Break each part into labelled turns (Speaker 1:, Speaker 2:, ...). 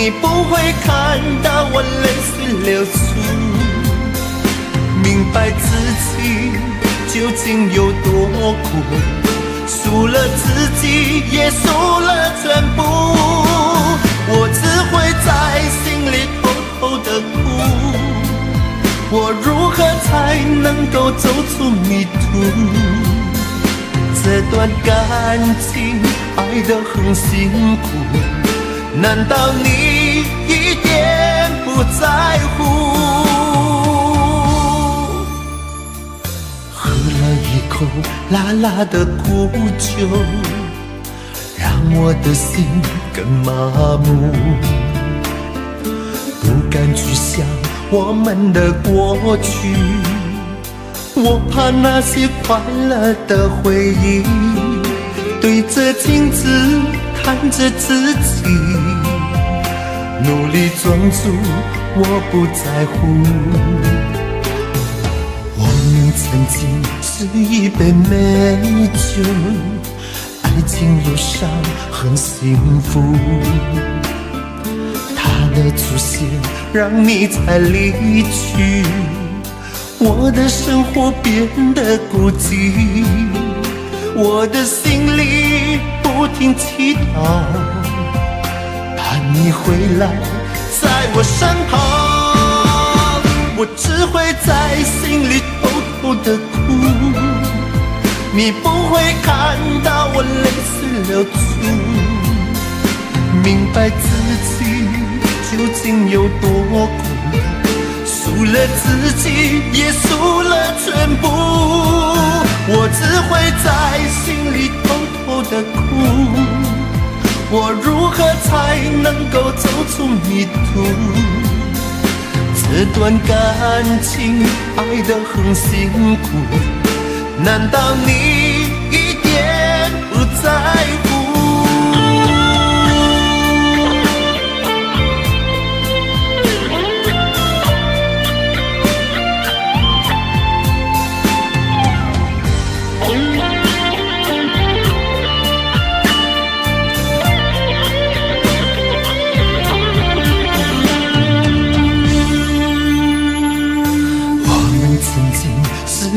Speaker 1: 你不会看到我泪水流出，明白自己究竟有多苦，输了自己也输了全部。我只会在心里偷偷的哭，我如何才能够走出迷途？这段感情爱得很辛苦，难道你一点不在乎？喝了一口辣辣的苦酒，让我的心更麻木，不敢去想我们的过去。我怕那些快乐的回忆，对着镜子看着自己，努力装作我不在乎。我们曾经是一杯美酒，爱情路上很幸福，它的出现让你才离去，我的生活变得孤寂，我的心里不停祈祷，盼你回来在我身旁。我只会在心里偷偷的哭，你不会看到我泪水流出，明白自己究竟有多苦，输了自己也输了全部。我只会在心里偷偷的哭，我如何才能够走出迷途？这段感情爱得很辛苦，难道你一点不在乎？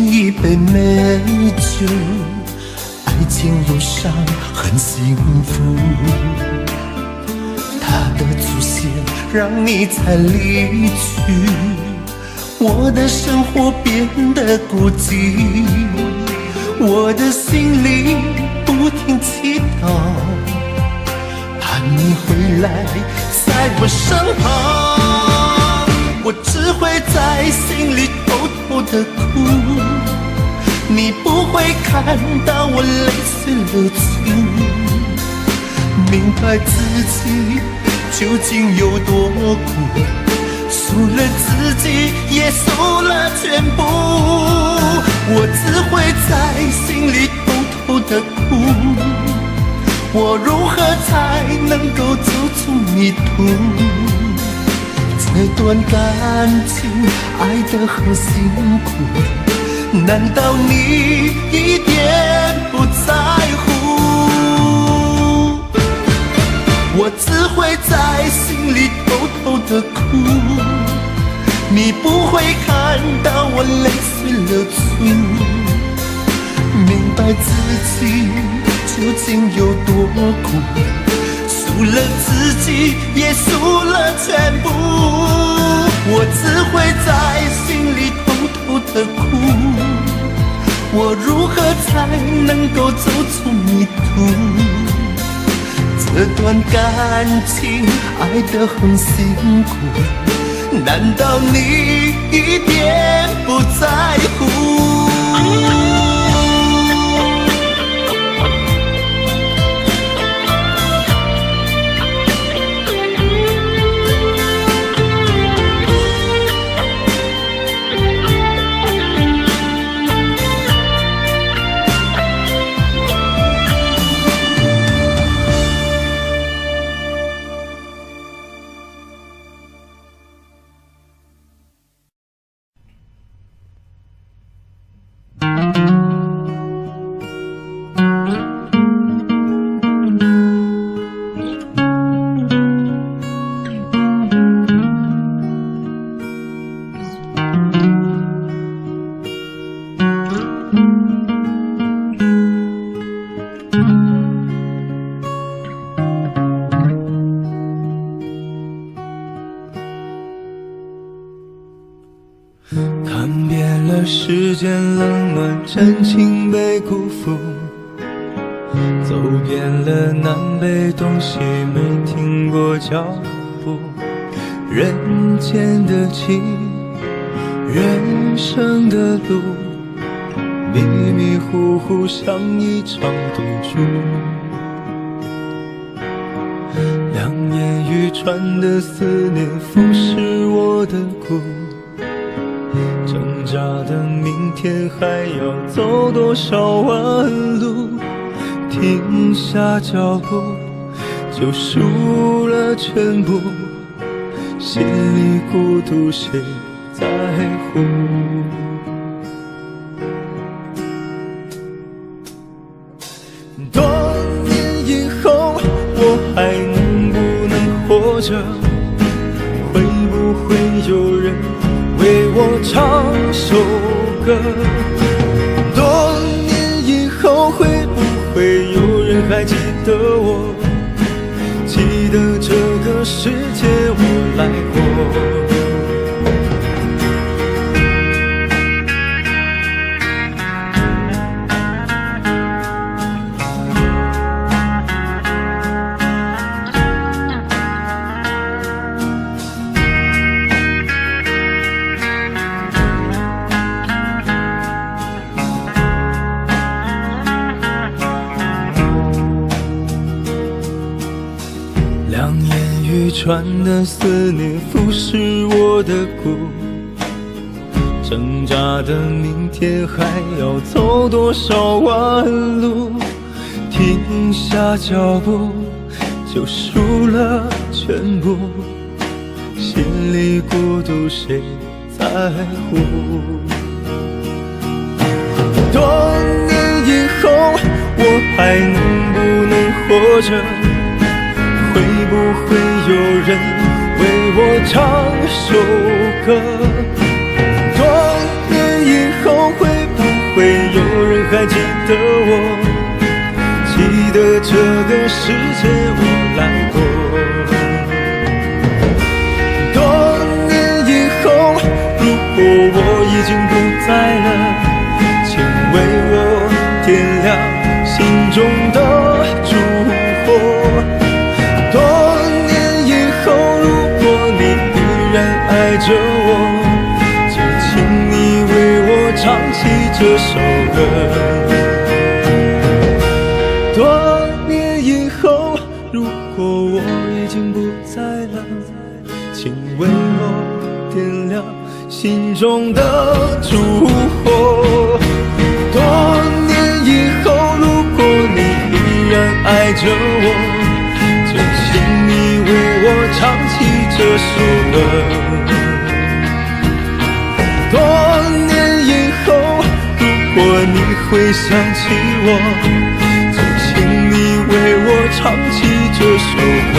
Speaker 1: 一杯美酒，爱情路上很幸福，它的出现让你才离去，我的生活变得孤寂，我的心里不停祈祷，盼你回来在我身旁。我只会在心里偷偷的哭，你不会看到我泪水流出，明白自己究竟有多苦，输了自己也输了全部。我只会在心里偷偷的哭，我如何才能够走出迷途？这段感情爱得很辛苦，难道你一点不在乎？我只会在心里偷偷的哭，你不会看到我泪水流出，明白自己究竟有多苦，输了自己也输了全部。我只会在心里偷偷的哭，我如何才能够走出迷途？这段感情爱得很辛苦，难道你一点不在乎？看遍了世间冷暖，真情被辜负，走遍了南北东西，没停过脚步。人间的情，人生的路，迷迷糊糊像一场赌注。两眼欲穿的思念腐蚀我的骨，挣扎的明天还要走多少弯路？停下脚步就输了全部，心里孤独谁在乎？多年以后我还能不能活着？会不会有人为我唱首歌？多年以后会不会有人还记得我？记得这个世界我来过。两眼欲穿的思念腐蚀我的骨，挣扎的明天还要走多少弯路？停下脚步就输了全部，心里孤独谁在乎？多年以后我还能不能活着？会不会有人为我唱首歌？多年以后会不会有人还记得我？记得这个世界我来过。多年以后，如果我已经不在了，请为我点亮心中的烛火。多年以后，如果你依然爱着我，就请你为我唱起这首歌。多年以后，如果我已经不在了，请为我点亮心中的烛火。多年以后，如果你依然爱着我，请你为我唱起这首歌。多年以后，如果你会想起我，就请你为我唱起这首歌。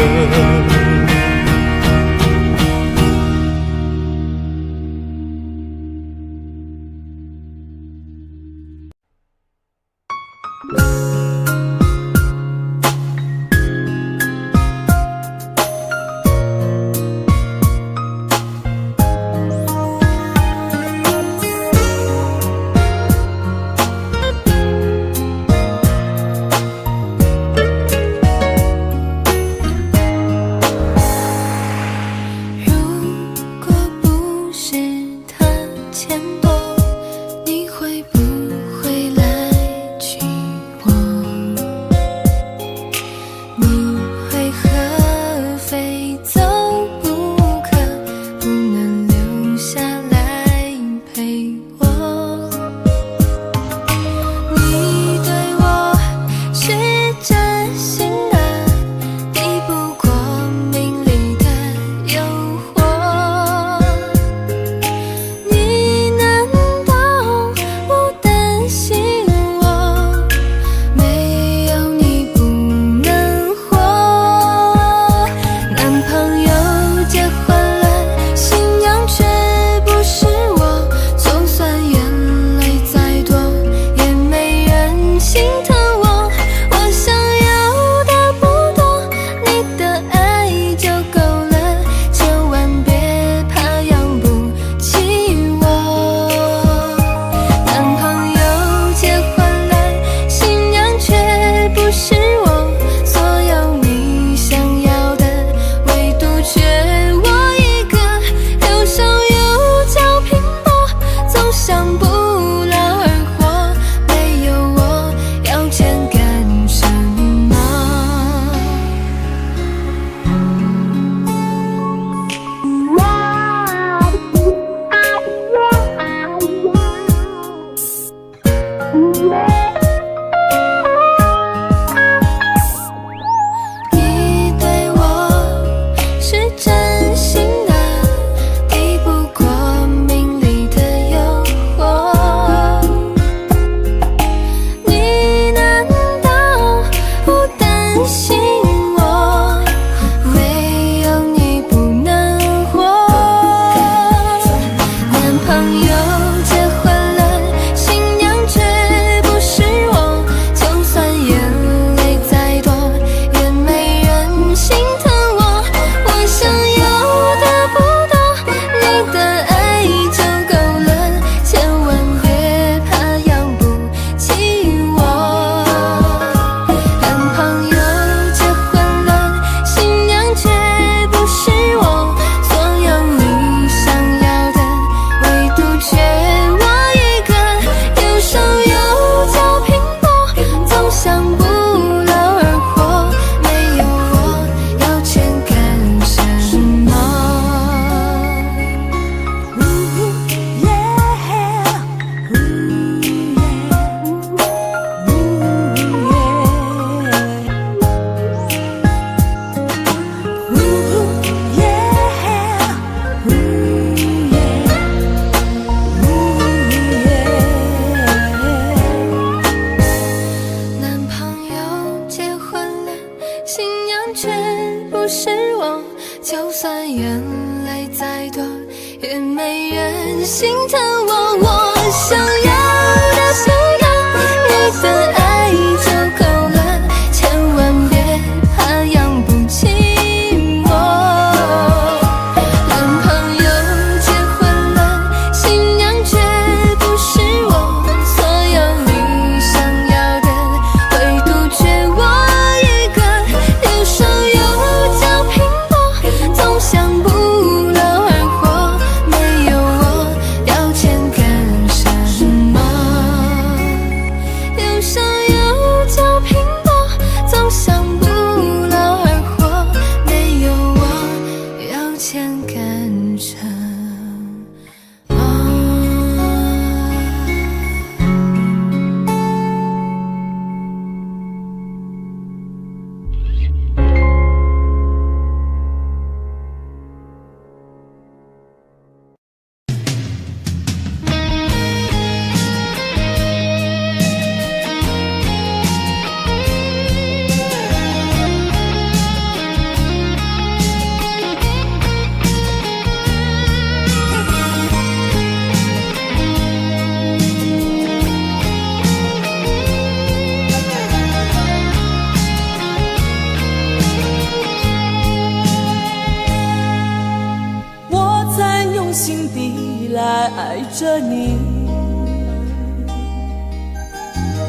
Speaker 2: 着你，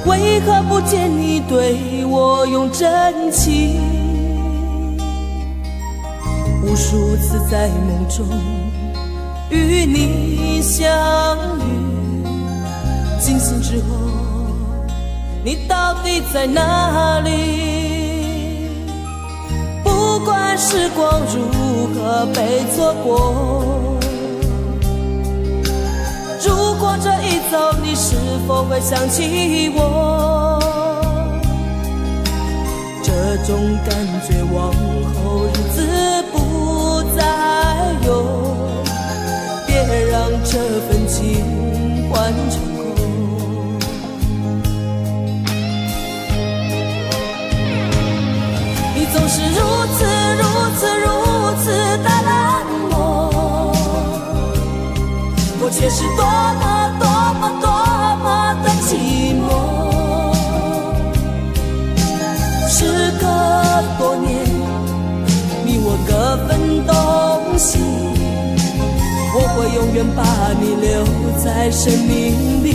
Speaker 2: 为何不见你对我用真情？无数次在梦中与你相遇，惊醒之后，你到底在哪里？不管时光如何被错过，如果这一走，你是否会想起我？这种感觉往后日子不再有，别让这份情换成空。你总是如此的冷漠，我却是多么的寂寞。时隔多年，你我各分东西，我会永远把你留在生命里。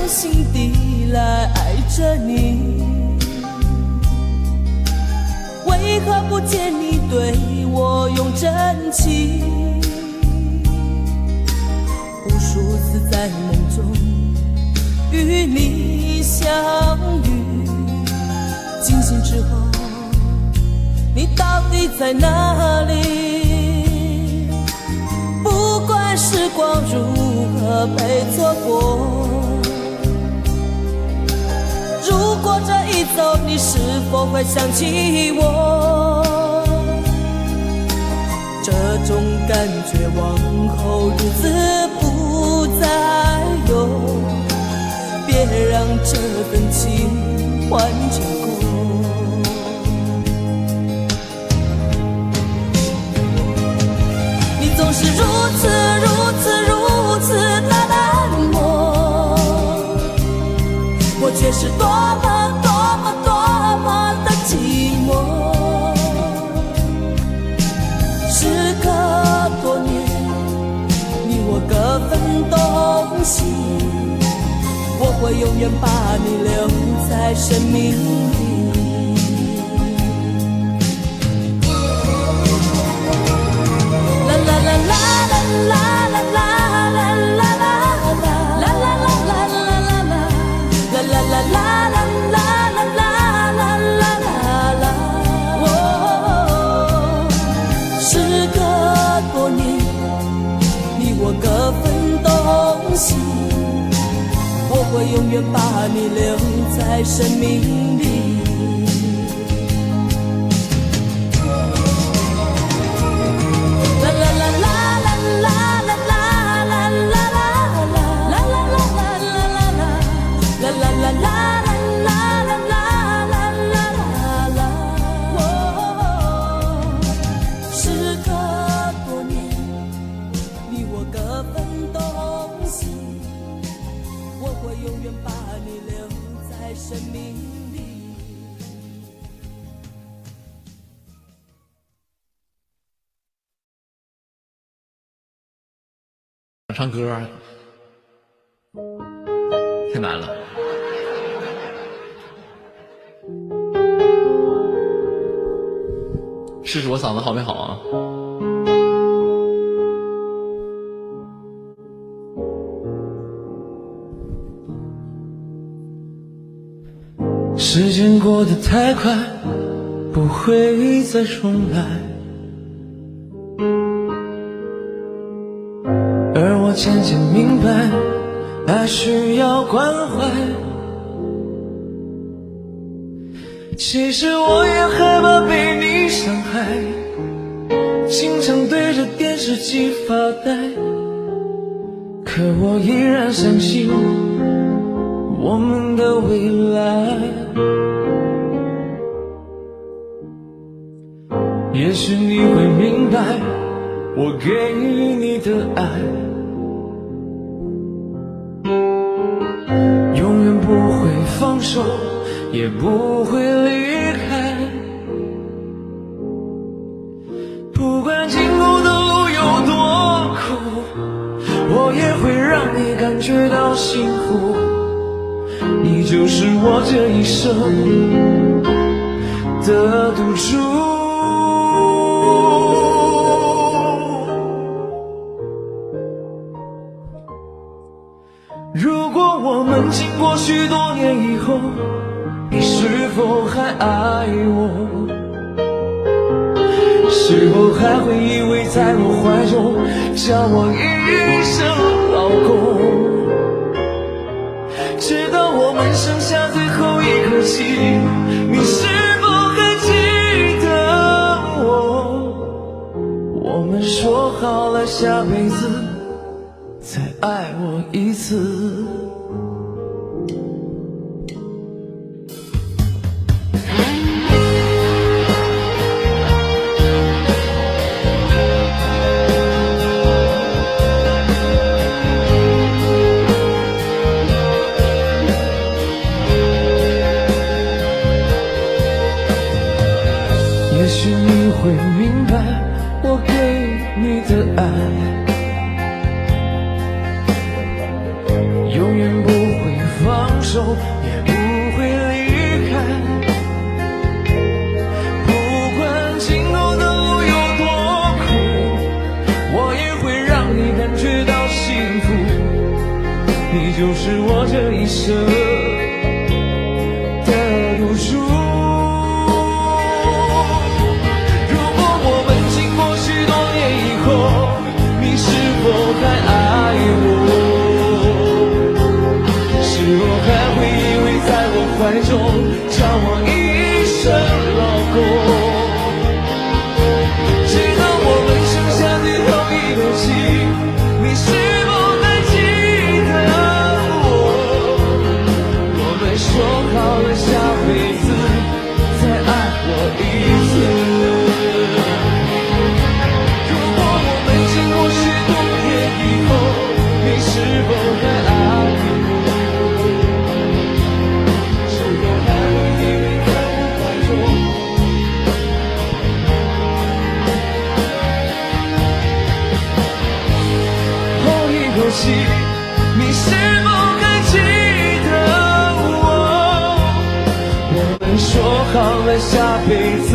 Speaker 2: 心底来爱着你，为何不见你对我用真情？无数次在梦中与你相遇，惊醒之后，你到底在哪里？不管时光如何被错过，如果这一走，你是否会想起我？这种感觉往后日子不再有，别让这份情换成空。你总是如此的冷漠，我却是多么的寂寞。时隔多年，你我各分东西，我会永远把你留在生命里。啦啦啦啦啦啦啦啦啦啦啦啦啦啦啦啦啦啦。各分东西，我会永远把你留在生命里。啦啦啦啦啦啦啦啦啦啦啦啦啦啦啦啦啦啦。永远把你留在生命里。
Speaker 3: 唱歌太难了。试试我嗓子好没好啊？
Speaker 1: 时间过得太快，不会再重来，而我渐渐明白，爱需要关怀。其实我也害怕被你伤害，经常对着电视机发呆，可我依然相信我们的未来。
Speaker 4: 也许你会明白我给予你的爱永远不会放手，也不会离开。不管今后的路有多苦，我也会让你感觉到幸福。你就是我这一生的赌注。如果我们经过许多年以后，你是否还爱我？是否还会依偎在我怀中，叫我一声老公？直到我们剩下最后一口气，你是否还记得我？我们说好了下辈子再爱我一次。也许你会明白我给你的爱永远不会放手，也不会离开。不管今后的路有多苦，我也会让你感觉到幸福。你就是我这一生的赌注。如果我们经过许多年以后，你是否还爱我？是否还会依偎在我怀中，叫我一声老公？直到我们剩下最后一口气，你是否还记得我？我们说好了下辈子再爱我一次。如果我们经过许多年以后，你是否还爱我？你是否还记得我？我们说好了下辈子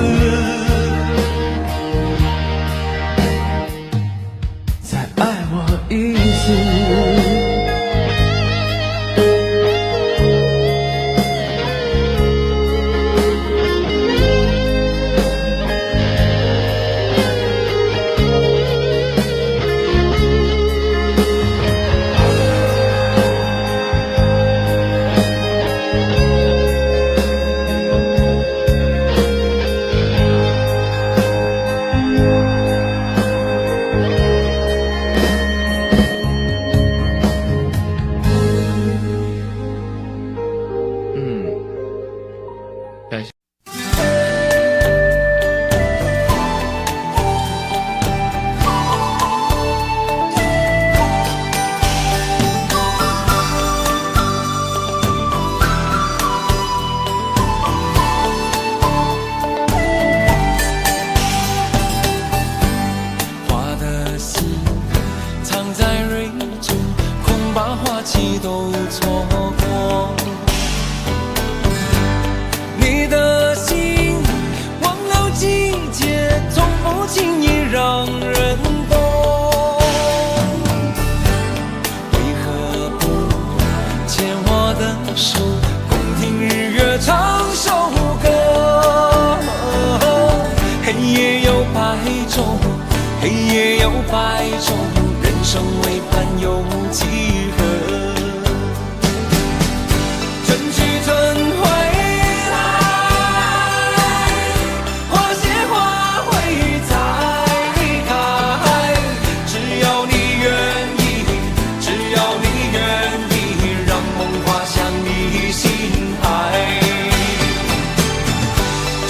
Speaker 4: 再爱我一次。
Speaker 3: 感谢。
Speaker 4: 花的心藏在蕊中，恐把花期都错过。你的心忘了季节，从不轻易让人懂。为何不牵我的手，共听日月唱首歌？黑夜有白昼，黑夜有白昼，人生为盼有几何？春去春回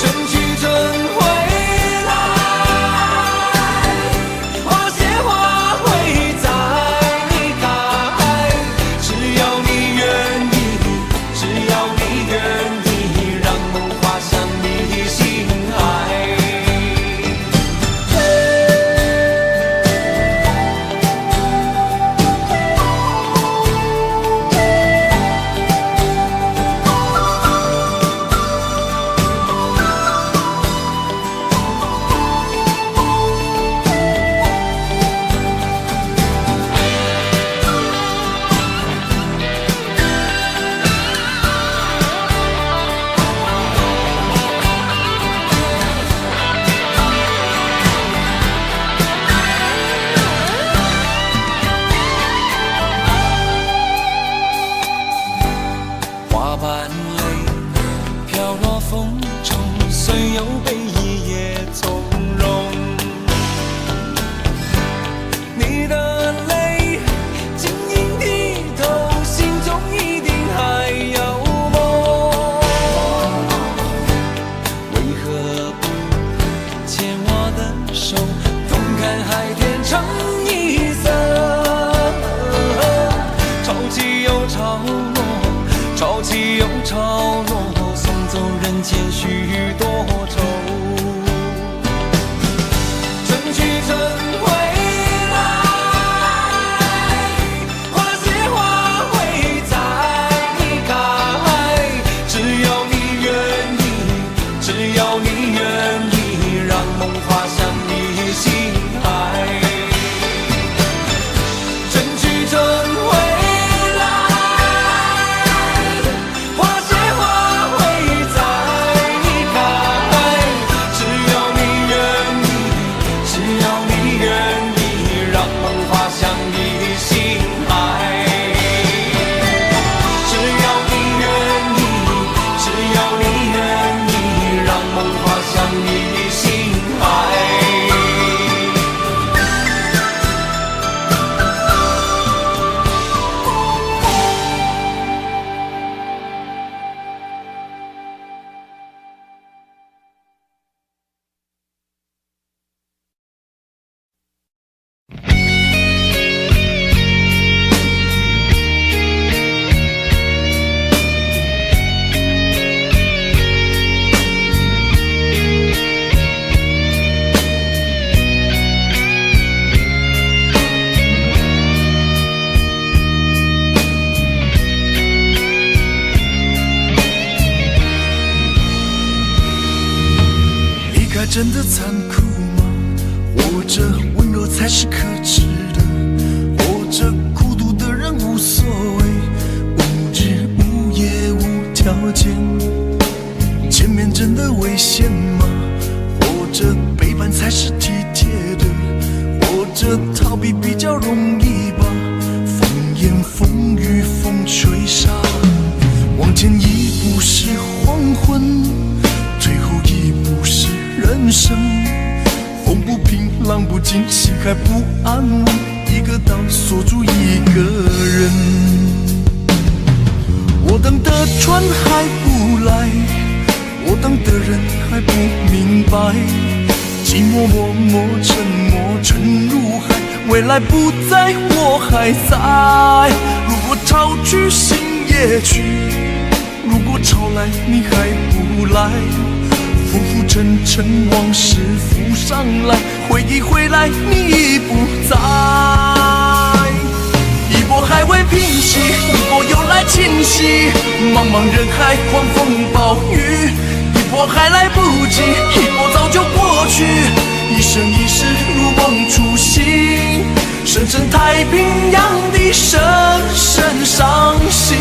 Speaker 4: 春去春回来，何不牵我的手，同看海天成一色？潮起又潮落，潮起又潮落，送走人间许多愁。春去春回来，花谢花会再开。只要你愿意，只要你愿意，让梦滑向你心海。春去春回来，花谢花会再开。只要你愿意，只要你愿意，让梦滑向你心海。只要你愿意，只要你愿意，让梦滑向你心海。
Speaker 5: 离开真的残酷吗？或者温柔才是可耻的？或者孤独的人无所谓，无日无夜无条件？见面真的危险吗？或者背叛才是体贴的？或者逃避比较容易吧？风言风语风吹沙，往前一步是黄昏，最后一步是人生。风不平浪不静，心还不安稳，一个岛锁住一个人。我等的船还不来，我等的人还不明白，寂寞默默沉没沉入海，未来不在我还在。如果潮去心也去，如果潮来你还不来，浮浮沉沉往事浮上来，回忆回来你已不在。一波还未平息，一波又来侵袭，茫茫人海狂风暴雨，一波还来不及，一波早就过去，一生一世如梦初醒，深深太平洋的深深伤心。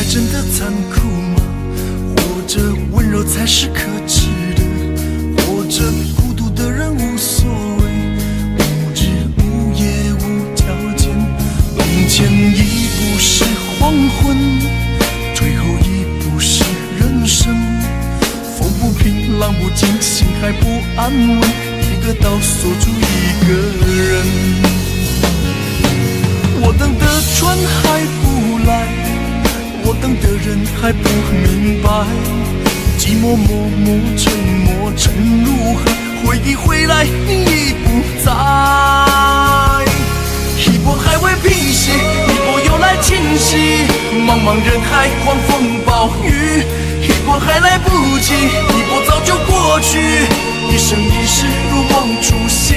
Speaker 5: 真的残酷吗？或者温柔才是可耻的？或者孤独的人无所谓，无日无夜无条件？往前一步是黄昏，最后一步是人生。风不平浪不静，心还不安稳，一个岛锁住一个人。我等的船还不来，我等的人还不明白，寂寞默默沉没沉入海，回忆回来你已不在。一波还未平息，一波又来侵袭，茫茫人海狂风暴雨，一波还来不及，一波早就过去，一生一世如梦初醒，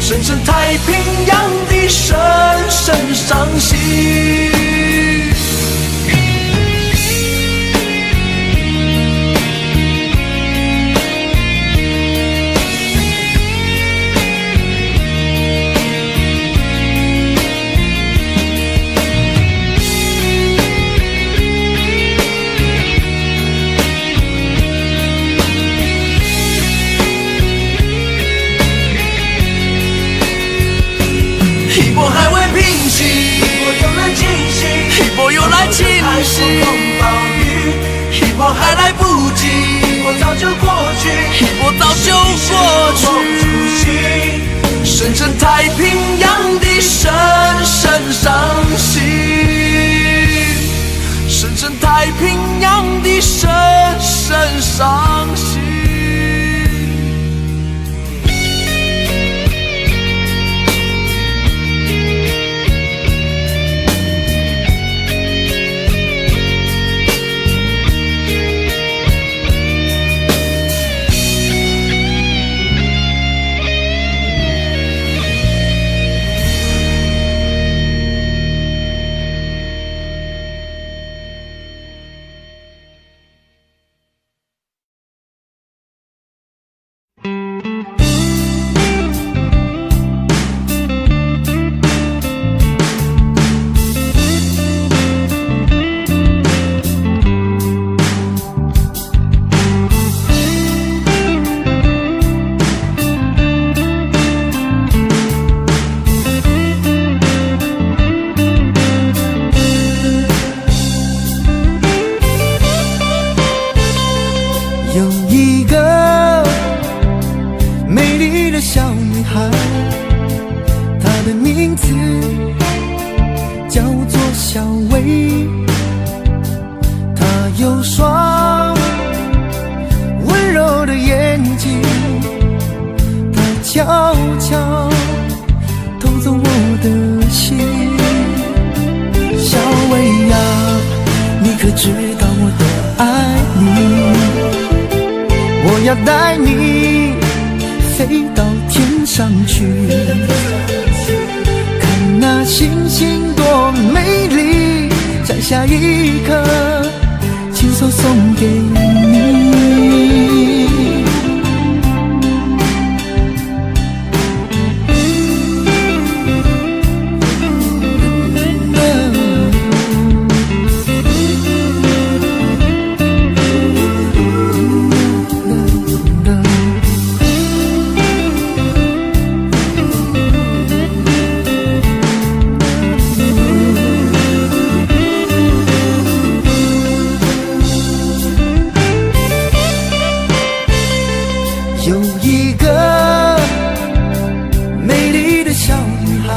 Speaker 5: 深深太平洋的深深伤心。一波还未平息，一波又来侵袭，一波又来侵袭，一波还来不及，一波早就就过去，
Speaker 4: 我早就过去。
Speaker 5: 深深太平洋的深深伤心，深深太平洋的深深伤心。
Speaker 1: 有一个美丽的小女孩，她的名字叫做小薇。她有双温柔的眼睛，她悄悄偷走我的心。小薇呀，你可知道我的爱你？我要带你飞到天上去，看那星星多美丽，摘下一颗，亲手送给你。有一个美丽的小女孩，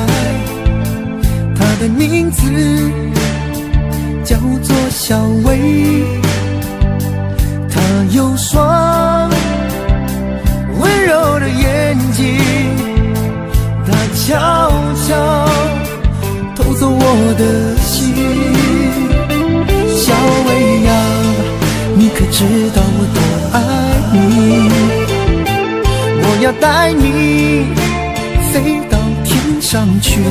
Speaker 1: 她的名字叫做小薇。她有双温柔的眼睛，她悄悄偷走我的心。小薇呀，你可知道我多爱你？我要带你飞到天上去，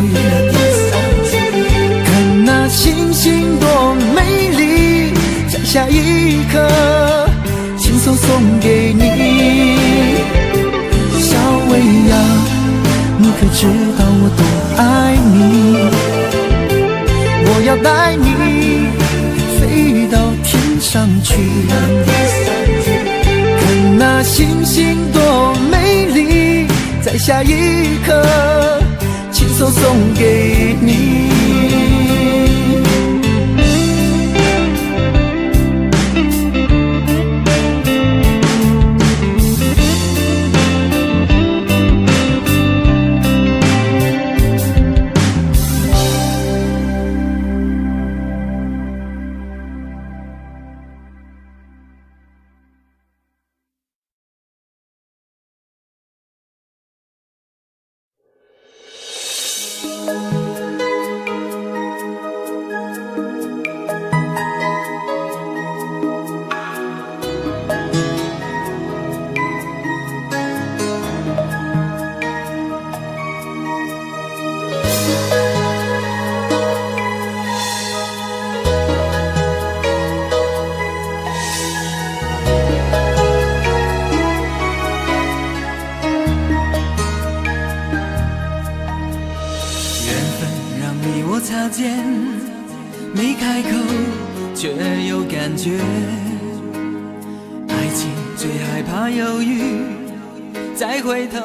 Speaker 1: 看那星星多美丽，摘下一颗，亲手送给你。小薇呀，你可知道我多爱你？我要带你飞到天上去，看那星星多美丽，摘下一颗，亲手送给你。
Speaker 4: 擦肩，没开口却有感觉。爱情最害怕犹豫，再回头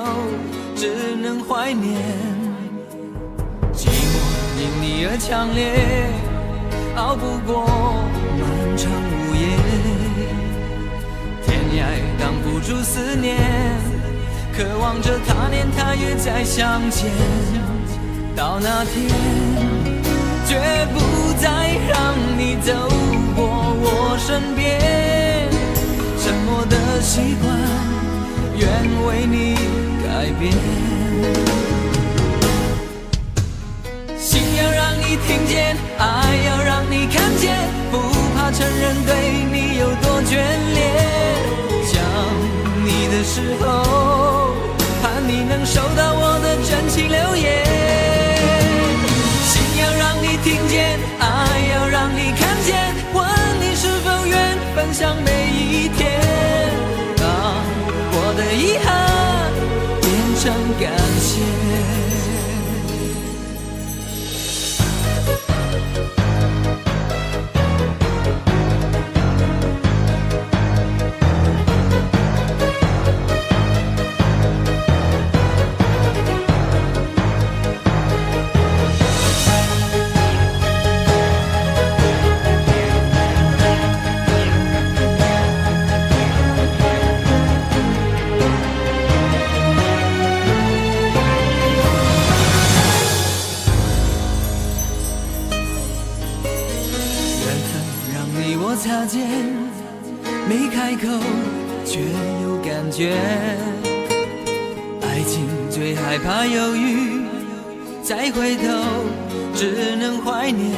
Speaker 4: 只能怀念。寂寞因你而强烈，熬不过漫长午夜。天涯挡不住思念，渴望着他年他月再相见。到那天，绝不再让你走过我身边。沉默的习惯，愿为你改变。心要让你听见，爱要让你看见，不怕承认对你有多眷恋。想你的时候，盼你能收到我的真情留言。心要让你听见，爱要让你看见，问你是否愿分享每一天，把我的遗憾变成感谢。擦肩，没开口却有感觉。爱情最害怕犹豫，再回头只能怀念。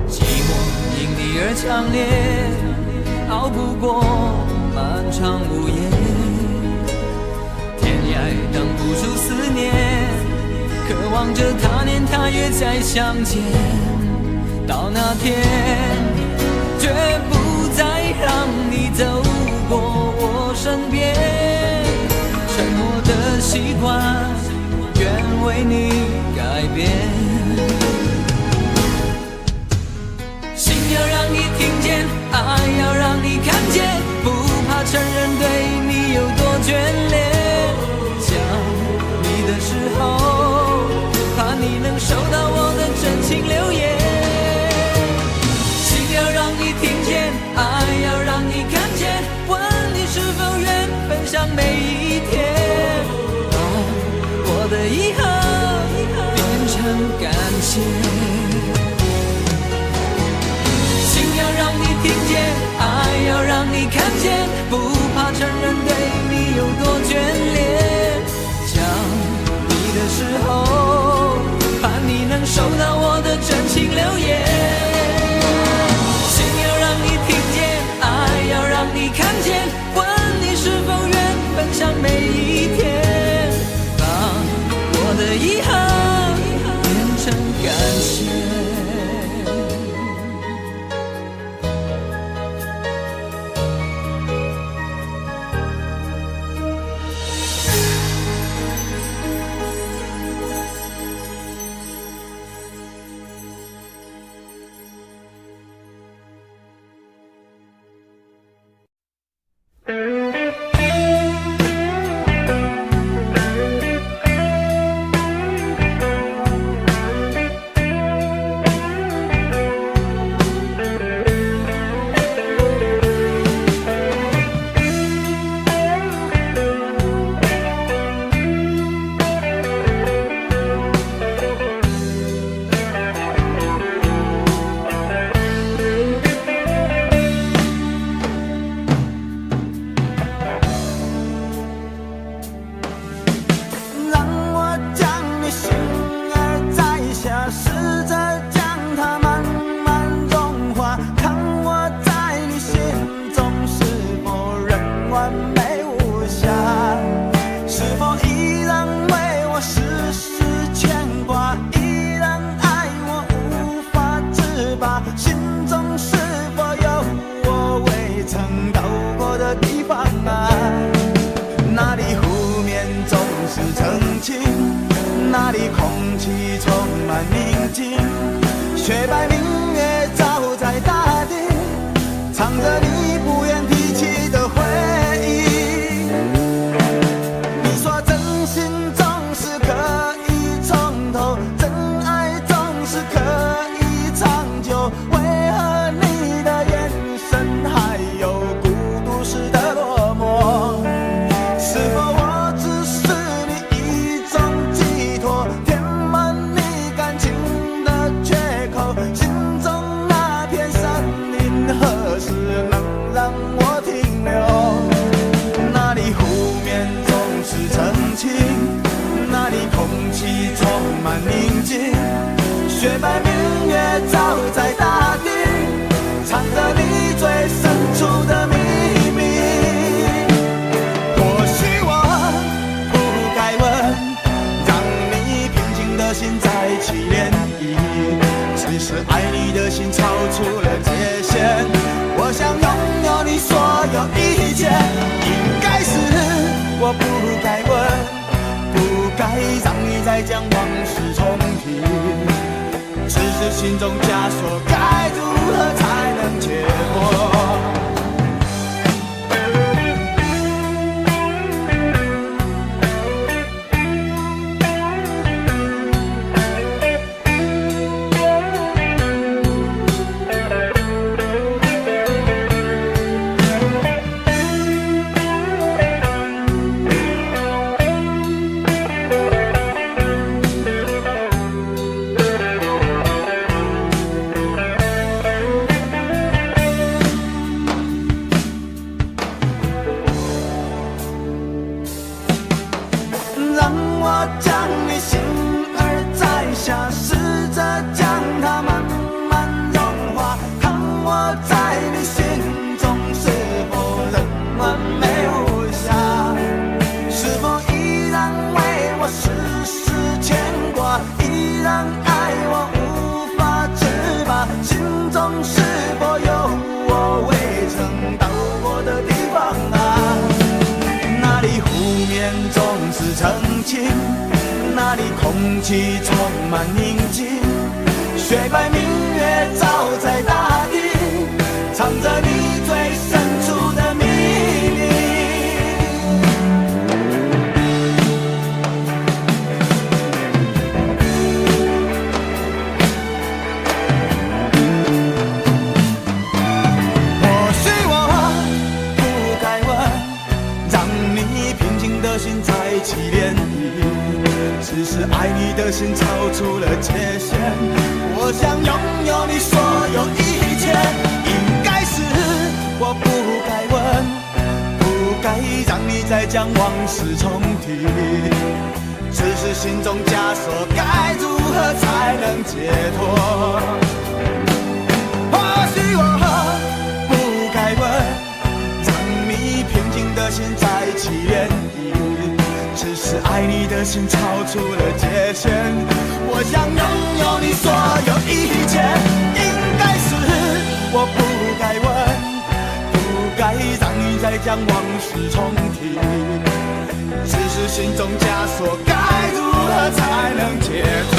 Speaker 4: 寂寞因你而强烈，熬不过漫长午夜。天涯挡不住思念，渴望着他年他月再相见。到那天，绝不再让你走过我身边。沉默的习惯，愿为你改变。心要让你听见，爱要让你看见，不怕承认对你有多眷恋。想你的时候，怕你能收到我的真情留言。要让你听见，爱要让你看见，问你是否愿分享每一天，把我的遗憾变成感谢。心要让你听见，爱要让你看见，不怕承认对你有多眷恋。想你的时候，盼你能收到我的真情留言。你看见，问你是否愿分享每一天，把我的遗憾变成感谢。
Speaker 5: 那里空气充满宁静，雪白明月照在大地，藏着你不愿提起的回忆。你说真心总是可以从头，真爱总是可以长久，为何你的眼神还有孤独是
Speaker 6: 将往事重提。只是心中枷锁，该如何才能解脱？那里空气充满宁静，雪白明月照在大地，藏着你最深处的秘密。或许我不该问，让你平静的心再起涟漪，只是爱你的心超出了界限，我想拥有你所有一切。应该是我不该问，不该让你再将往事重提，只是心中枷锁，该如何才能解脱？或许我不该问，让你平静的心再起涟漪，只是爱你的心超出了界限，我想拥有你所有一切。应该是我不该问，不该让你再将往事重提，只是心中枷锁，该如何才能解脱？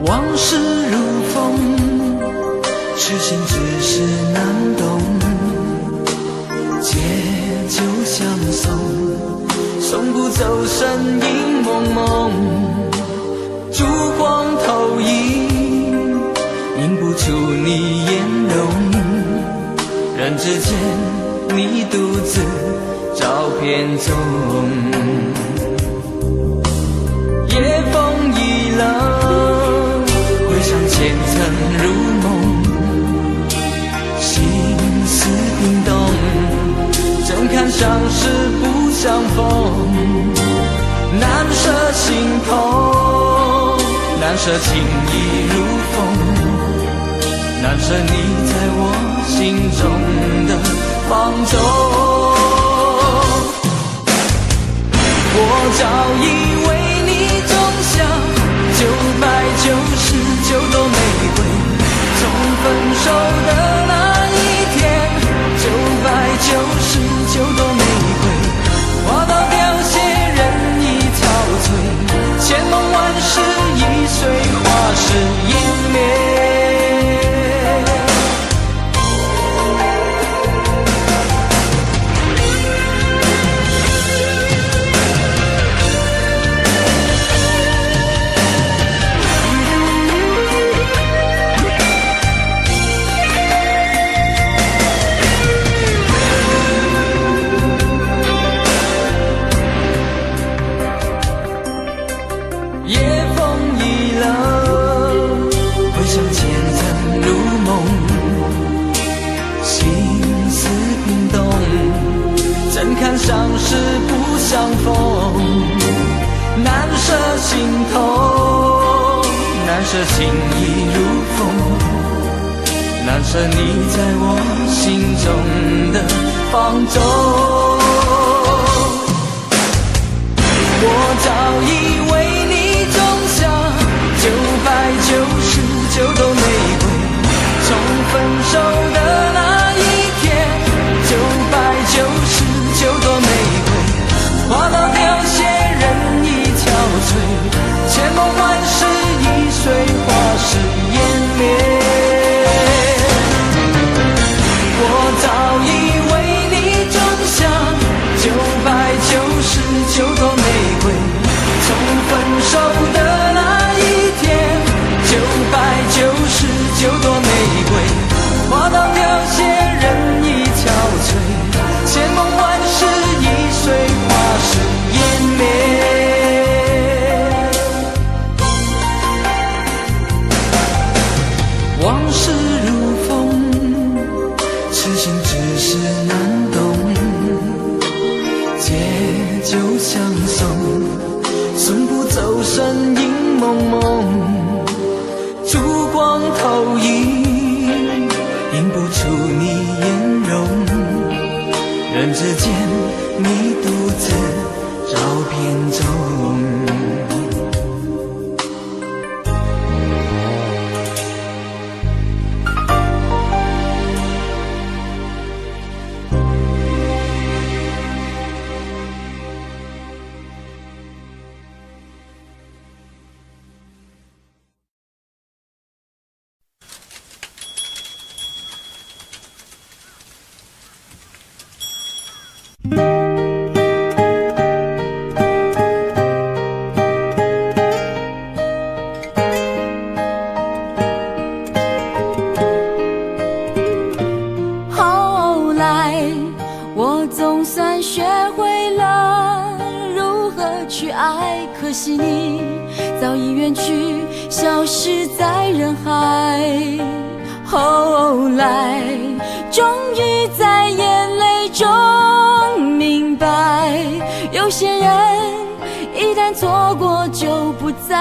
Speaker 7: 往事如风，痴心只是难懂。借酒相送，送不走身影蒙蒙。烛光投影，映不出你颜容。人之间，你独自照片中。夜风已冷，回想前曾如梦，心思冰冻，正看相识不相逢，难舍心痛，难舍情意如风，难舍你在我心中的放纵。我早已为你种下999朵玫瑰，从分手的那一天，999朵玫瑰花到凋谢，人已憔悴，千梦万世已随花事湮灭。相识不相逢，难舍心痛，难舍情意如风，难舍你在我心中的放纵。我早已为你种下999朵玫瑰，从分手的那一天，999朵玫瑰花到凋谢，人已憔悴，千梦万世已随花事湮灭。我早已为你种下999朵玫瑰，从分手的那一天，999朵玫瑰花到凋谢，人已憔悴，千梦万世已随花事湮灭。往事如风，痴心只是难懂，借酒相送，送不走身影蒙蒙，烛光投影，映不出你颜容，人之间你独自照片中。
Speaker 8: 可惜你早已远去，消失在人海。后来终于在眼泪中明白，有些人一旦错过就不再。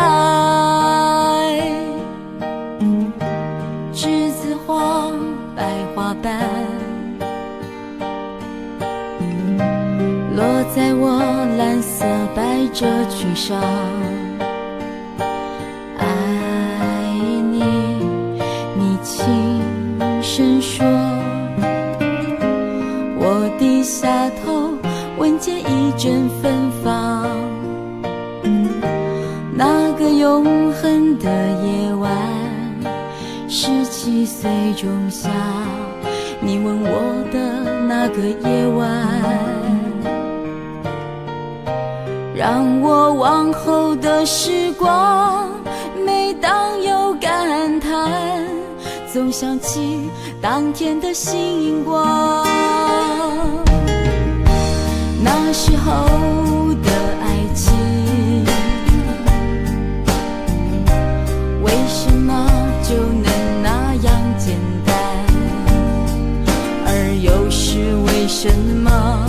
Speaker 8: 栀子花白花瓣落在我蓝色百褶裙上，爱你，你轻声说。我低下头，闻见一阵芬芳。那个永恒的夜晚，17岁仲夏，你吻我的那个夜晚。让我往后的时光，每当有感叹，总想起当天的星光。什么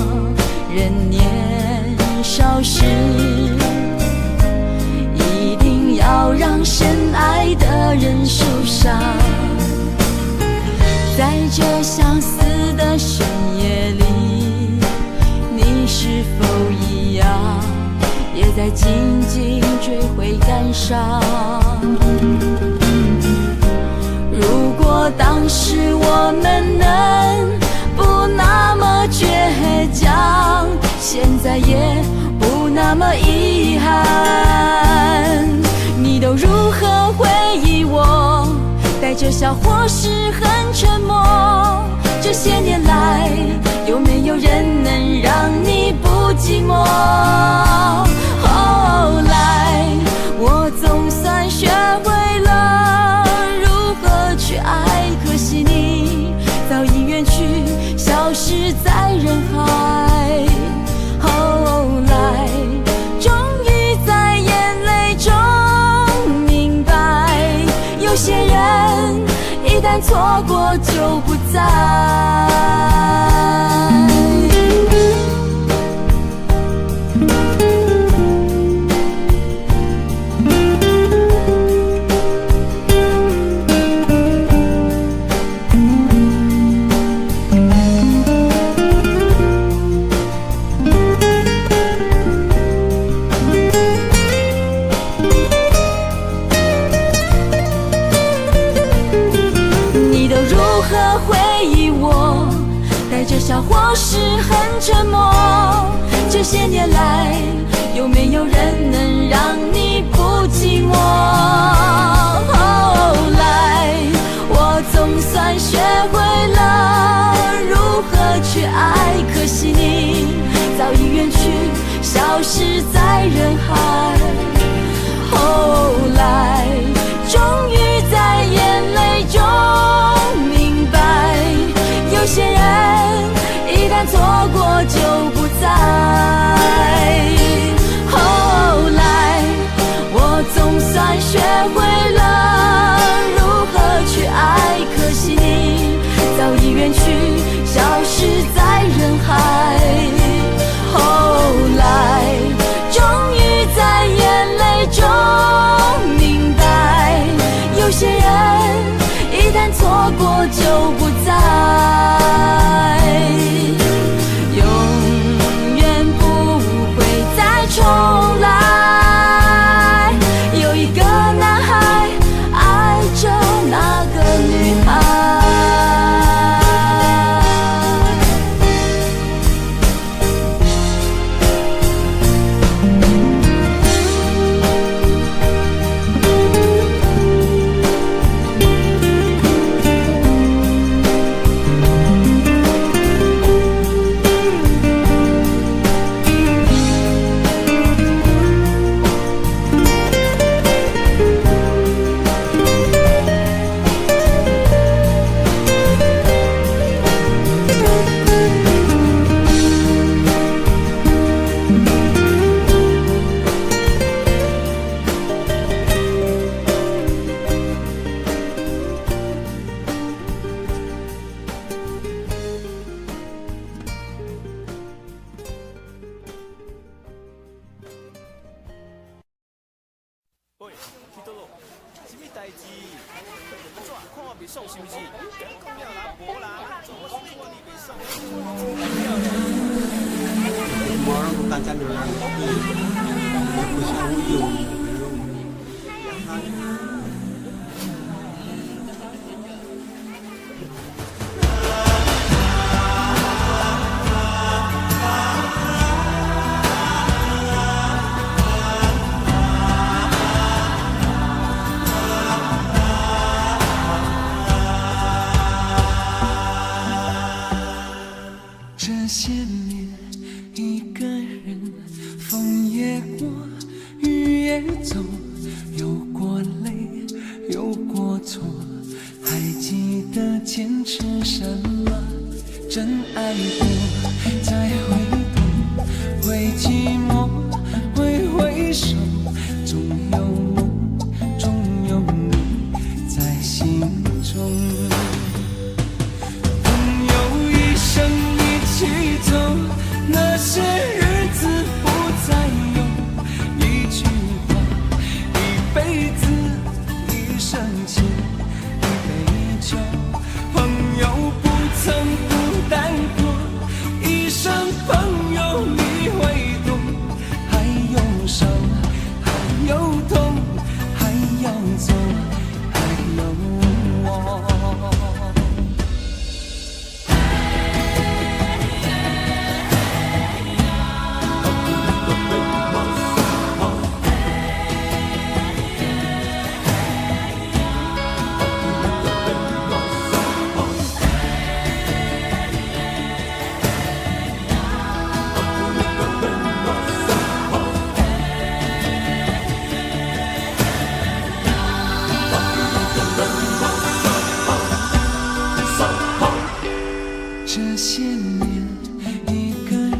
Speaker 8: 人年少时一定要让深爱的人受伤？在这相思的深夜里，你是否一样也在静静追悔感伤？如果当时我们能不那么倔强，现在也不那么遗憾。你都如何回忆我？带着笑或是很沉默。这些年来，有没有人能让你不寂寞？后来，我总算学会了如何去爱，可惜你早已远去，消失在人海。后来，终于在眼泪中明白，有些人一旦错过就不再。带着笑或是很沉默，这些年来，有没有人能让你不寂寞？后来，我总算学会了如何去爱，可惜你早已远去，消失在人海。后来，终于在眼泪中明白，有些人一旦错过就不再。后来，我总算学会了如何去爱，可惜你早已远去，消失在人海。后来，终于在眼泪中明白，有些人一旦错过就不再。重来，有一个男孩爱着那个女孩。
Speaker 6: 朋友一生一起
Speaker 4: 些年，一个人，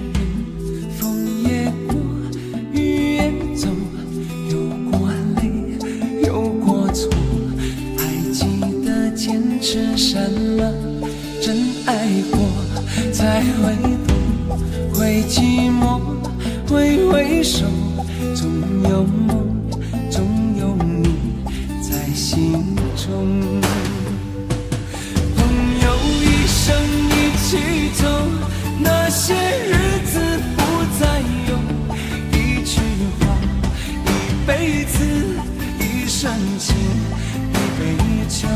Speaker 4: 风也过，雨也走，有过泪，有过错，还记得坚持什么？真爱过，才会懂，会寂寞，会回首，总有梦，总有你在心中。一起走，那些日子不再有，一句话，一辈子，一生情，一杯酒。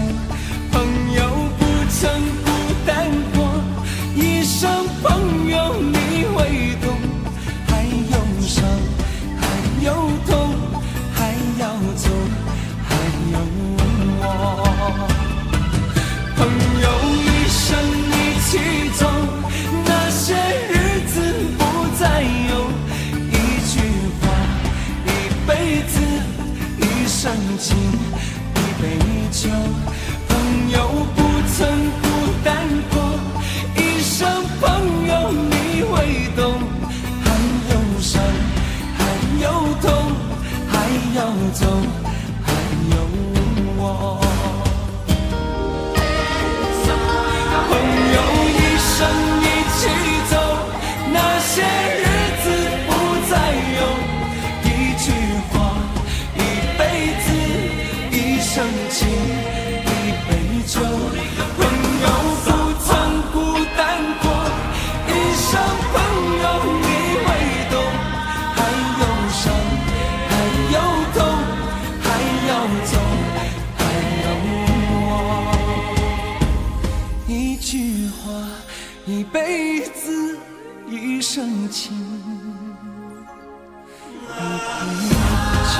Speaker 4: 朋友不曾孤单过，一生朋友你会懂，还有伤，还有痛，还要走，还有我。朋友一生一起走，那些日子不再有，一句话，一辈子，一生情，一杯酒。朋友不曾孤单过，一生朋友你会懂，还有伤，还有痛，还要走，还有我。朋友一生一起走，那些日子不再有，一句话，一辈子，一生情，一杯酒。朋友不曾孤单过，一生朋友你会懂，还有伤，还有痛，还要走，还有我。一句话，一辈子，一生情，一杯酒。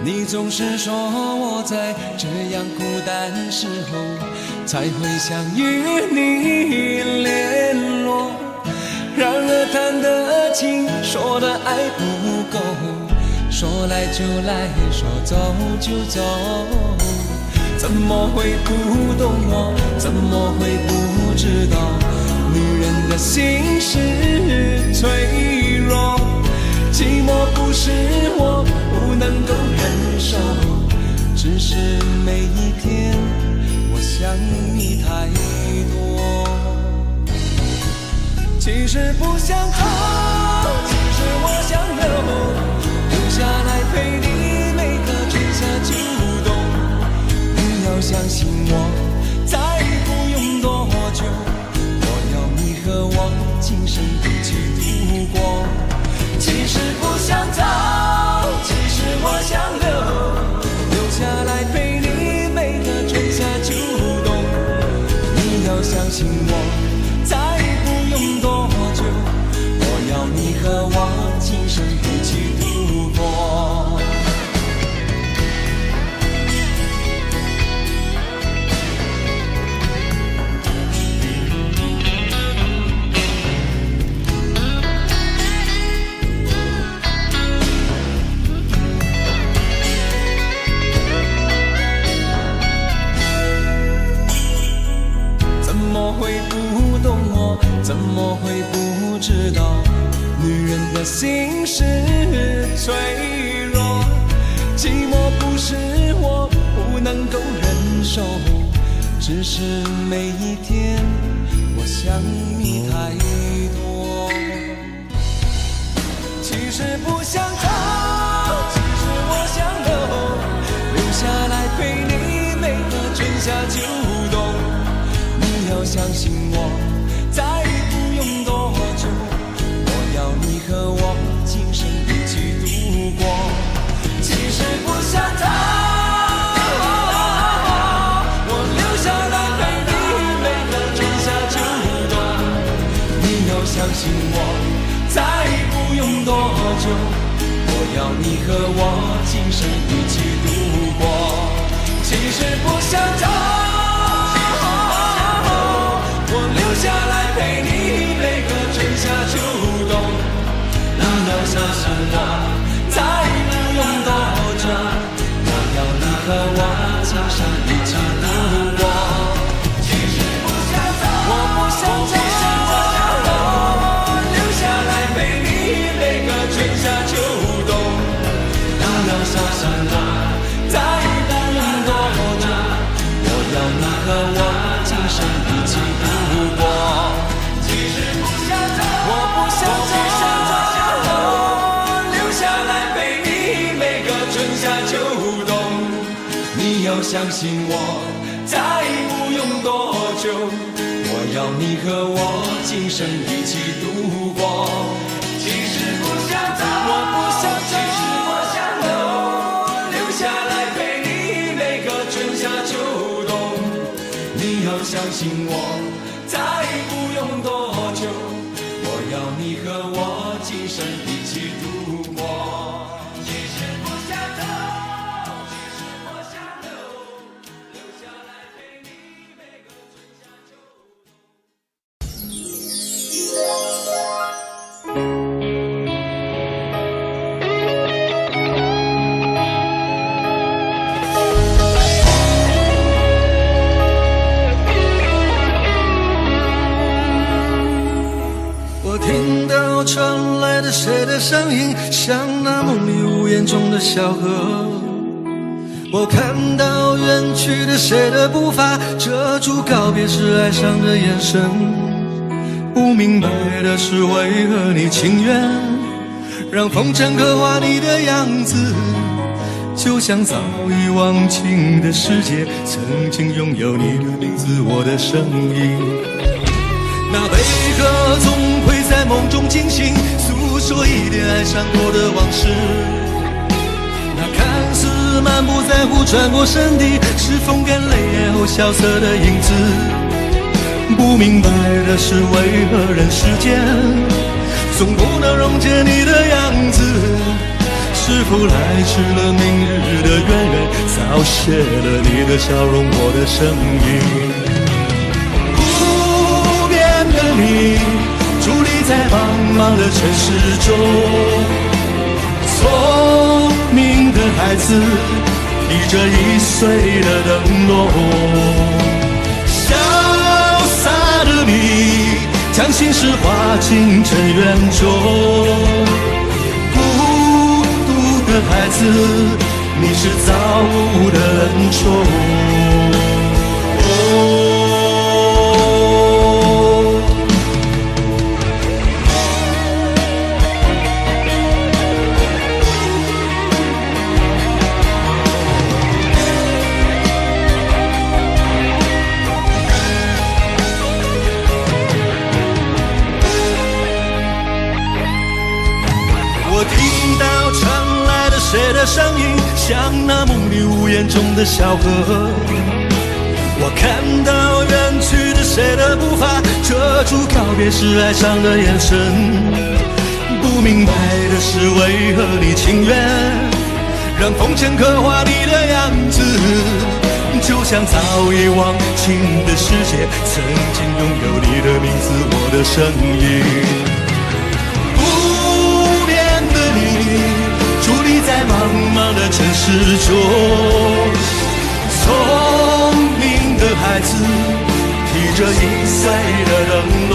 Speaker 4: 你总是说我在这样孤单时候才会想与你联络，然而谈的情，说的爱不够，说来就来，说走就走，怎么会不懂我？怎么会不知道女人的心是脆弱？寂寞不是我不能够忍受，只是每一天我想你太多。其实不想走，其实我想留下来陪你每个春夏秋冬。你要相信我，再不用多久，我要你和我今生一起度过。其实不想走，其实我想留下来陪你每个春夏秋冬。你要相信我，再不用多久，我要你和我今生一起度过。怎么会不知道女人的心是脆弱？寂寞不是我不能够忍受，只是每一天我想你太多。其实不想走，其实我想留下来陪你每个春夏秋冬。你要相信我，再不用多久，我要你和我今生一起度过。其实不想走，我留下来陪你每个春夏秋冬。你要相信我，再不用多久，我要你和我今生一起度过。其实不想走，我留下来陪你每个春夏秋冬。你要相信我，再不用多久，我要你和我今生一起度过。其实不想走，我不想走，留下来陪你每个春夏秋冬。你要相信我，再不用多久，我要你和我今生一起度过。其实不想走，我不想走，留下来陪你每个春夏秋冬。你要相信我，再不用多久，我要你和我今生一起度过。其实不想走，我不想走，其实我想留下来陪你每个春夏秋冬。你要相信我，再不用多久，我要你和我今生一起度过。其实不想走，其实我想留下来陪你每个春夏秋
Speaker 5: 我听到传来的谁的声音，像那梦里屋檐中的小河。我看到远去的谁的步伐，遮住告别时哀伤的眼神。不明白的是，为何你情愿让风尘刻画你的样子，就像早已忘情的世界，曾经拥有你的名字，我的声音。那悲歌总会在梦中惊醒，诉说一点爱上过的往事。那看似满不在乎穿过身体，是风干泪眼后萧瑟的影子。不明白的是，为何人世间总不能溶解你的样子？是否来迟了明日的渊源，早谢了你的笑容，我的声音。你伫立在茫茫的城市中，聪明的孩子披着易碎的灯笼，潇洒的你将心事化进尘缘中，孤独的孩子，你是造物的恩宠。我听到传来的谁的声音，像那梦里屋檐中的小河。我看到远去的谁的步伐，遮住告别时哀伤的眼神。不明白的是，为何你情愿让风尘刻画你的样子，就像早已忘情的世界，曾经拥有你的名字，我的声音。伫立在茫茫的城市中，聪明的孩子披着易碎的灯笼，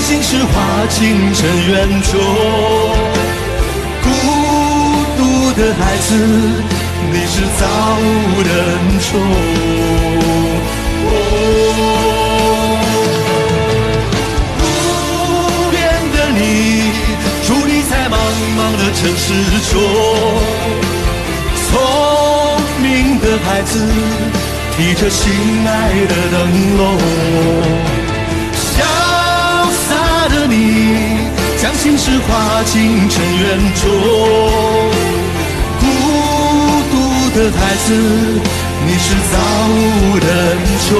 Speaker 1: 心事化进尘缘中。孤独的孩子，你是早人中。不变的你，伫立在茫茫的城市中。聪明的孩子，提着心爱的灯笼。潇洒的你，将心事化进尘缘中。孤独的孩子，你是早人中。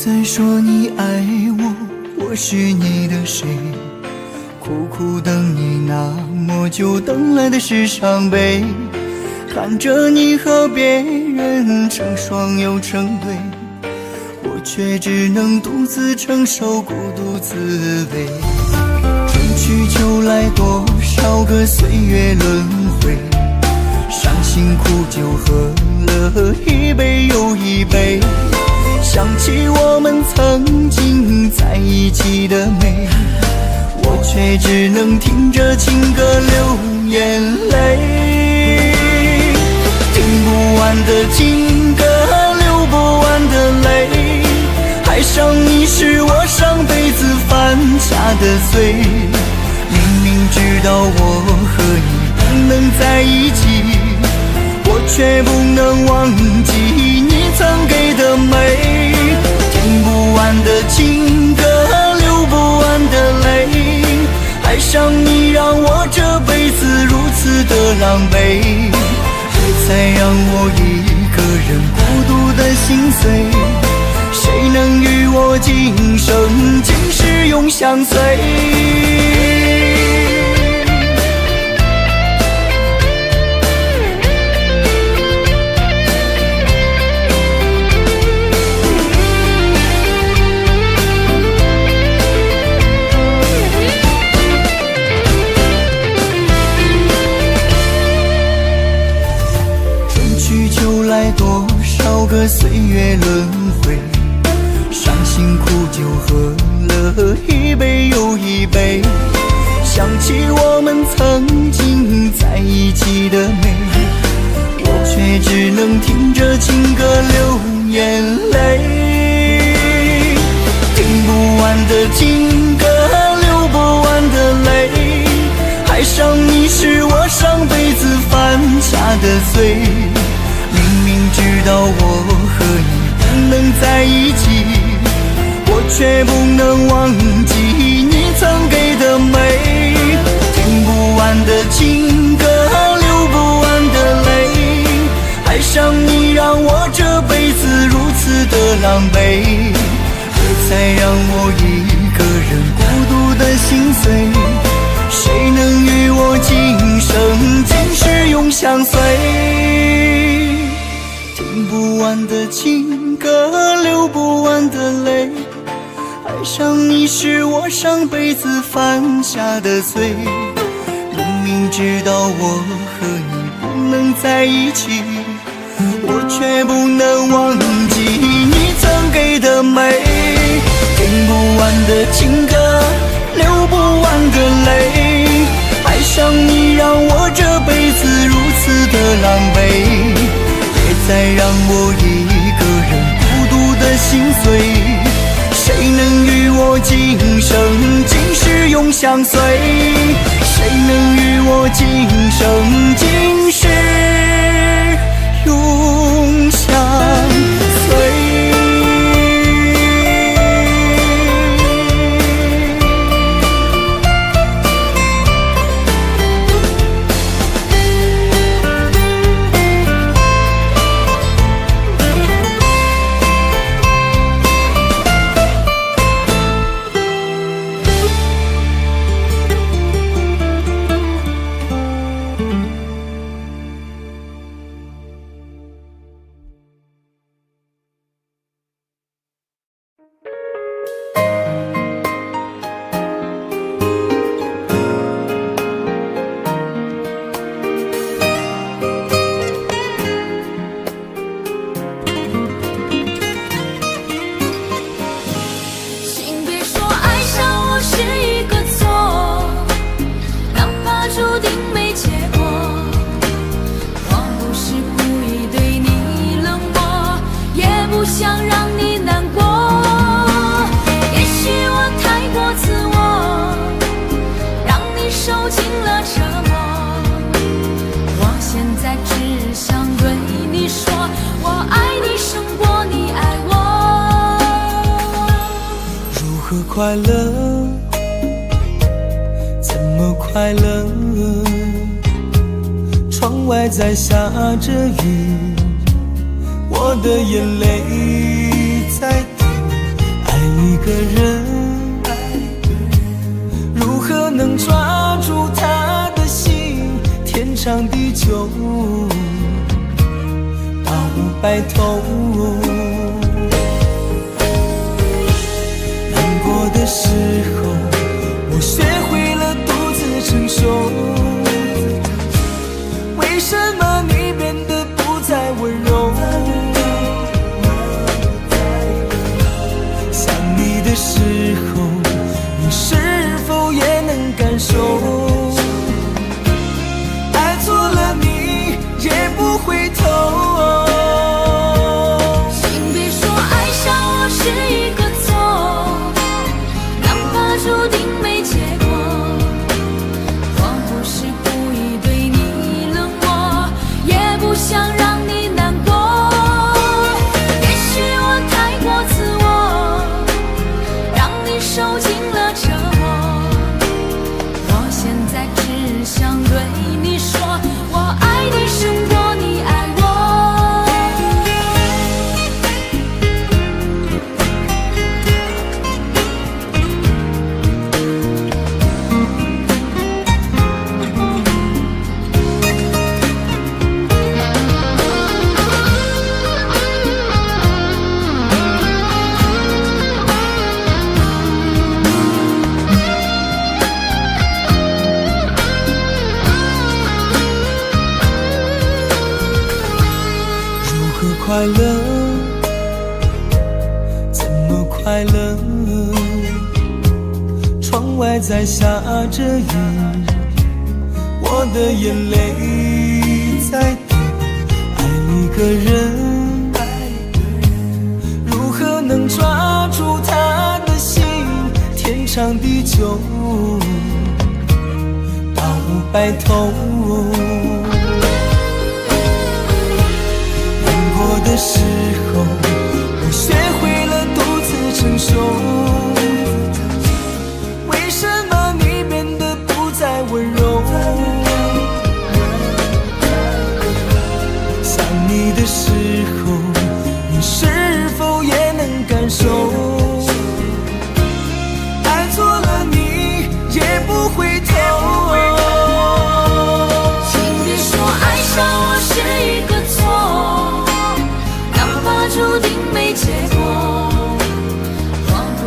Speaker 6: 再说你爱我，我是你的谁？苦苦等你那么久，等来的是伤悲。看着你和别人成双又成对，我却只能独自承受孤独滋味。春去秋来，多少个岁月轮回，伤心苦酒喝了一杯又一杯。想起我们曾经在一起的美，我却只能听着情歌流眼泪。听不完的情歌，流不完的泪，爱上你是我上辈子犯下的罪。明明知道我和你不能在一起，我却不能忘记你曾给的美。听不完的情歌，流不完的泪，爱上你让我这辈子如此的狼狈，别再让我一个人孤独的心碎。谁能与我今生今世永相随？多少个岁月轮回，伤心苦酒喝了一杯又一杯。想起我们曾经在一起的美，我却只能听着情歌流眼泪。听不完的情歌，流不完的泪，爱上你是我上辈子犯下的罪。明明知道我和你不能在一起，我却不能忘记你曾给的美。听不完的情歌，流不完的泪，爱上你让我这辈子如此的狼狈，别再让我一个人孤独的心碎。谁能与我今生今世永相随？听不完的情歌，流不完的泪，爱上你是我上辈子犯下的罪。明明知道我和你不能在一起，我却不能忘记你曾给的美。听不完的情歌，流不完的泪，爱上你让我这辈子如此的狼狈，别再让我一个人孤独的心碎。谁能与我今生今世永相随？谁能与我今生今世碎。
Speaker 8: 请别说爱上我是一个错，哪怕注定没结果。我不是故意对你冷漠，也不想让你难过。也许我太过自我，让你受尽了折磨。我现在只想对你说，我爱你胜过你爱我。
Speaker 6: 如何快乐？怎么快乐？窗外在下着雨，我的眼泪在滴。爱一个人，如何能抓住他的心？天长地久，到白头。的时候，我学会了独自承受。为什么你变得不再温柔？想你的时候，你是否也能感受？爱错了你也不回头。
Speaker 8: 请别说爱上我是一个注定没结果，我不是故意对你冷漠，也不想让你难过。也许我太过自我，让你受尽了折磨。我现在只想对你说，我爱你胜过你爱我。
Speaker 6: 快乐，怎么快乐？窗外在下着雨，我的眼泪在滴。爱一个人，如何能抓住他的心？天长地久，到白头。的时候，我学会了独自承受。为什么你变得不再温柔？想你的时候，你是否也能感受？爱错了你也不回头。
Speaker 8: 请别说爱上我是一个错，注定没结果，我不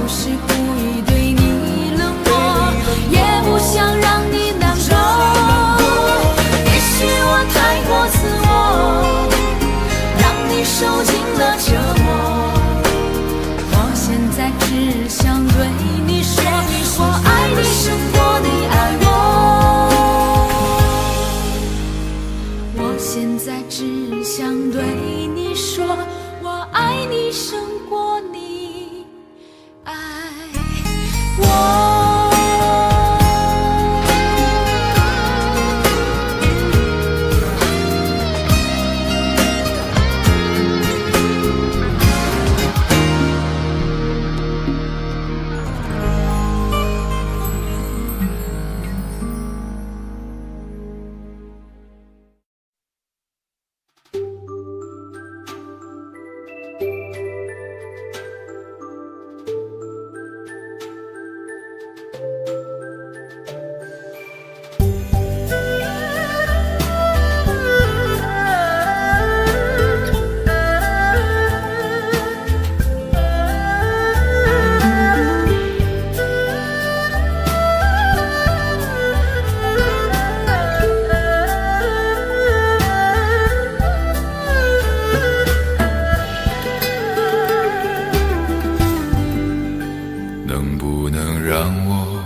Speaker 5: 能不能让我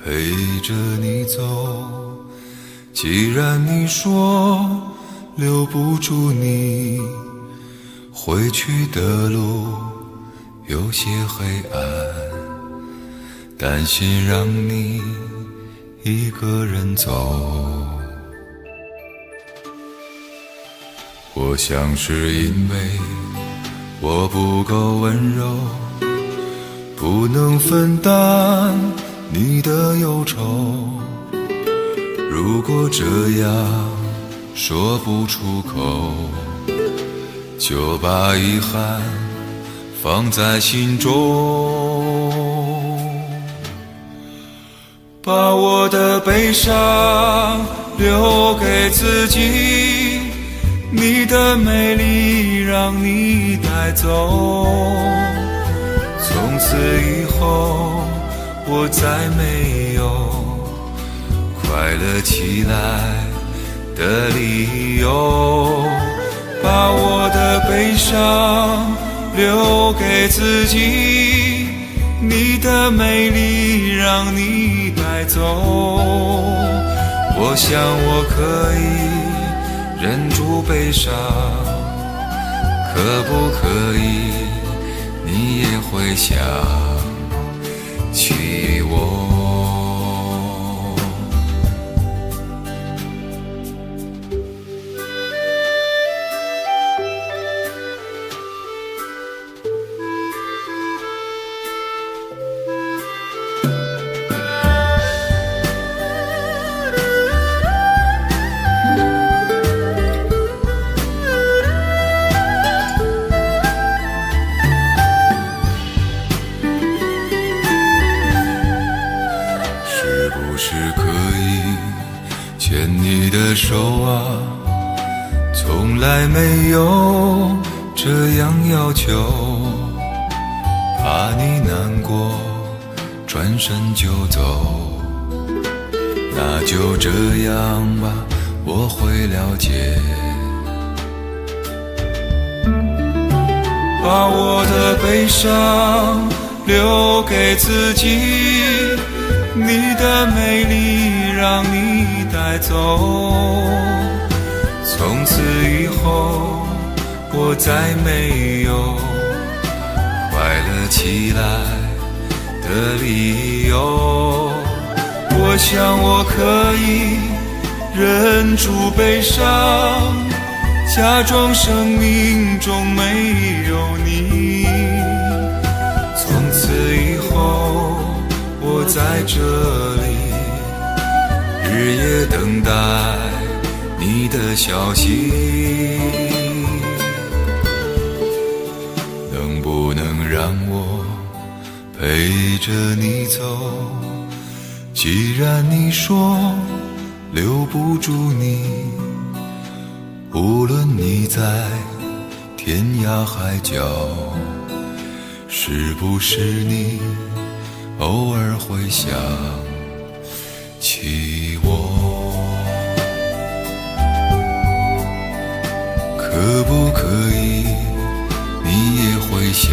Speaker 5: 陪着你走？既然你说留不住你，回去的路有些黑暗，担心让你一个人走。我想是因为我不够温柔，不能分担你的忧愁。如果这样说不出口，就把遗憾放在心中，把我的悲伤留给自己，你的美丽让你带走。从此以后我再没有快乐起来的理由，把我的悲伤留给自己，你的美丽让你带走。我想我可以忍住悲伤，可不可以你也会想起我？手啊，从来没有这样要求，怕你难过转身就走。那就这样吧，我会了解。把我的悲伤留给自己，你的美丽让你带走。从此以后我再没有快乐起来的理由。我想我可以忍住悲伤，假装生命中没有你。从此以后我在这里日夜等待你的消息，能不能让我陪着你走？既然你说留不住你，无论你在天涯海角，是不是你偶尔会想起我？可不可以你也会想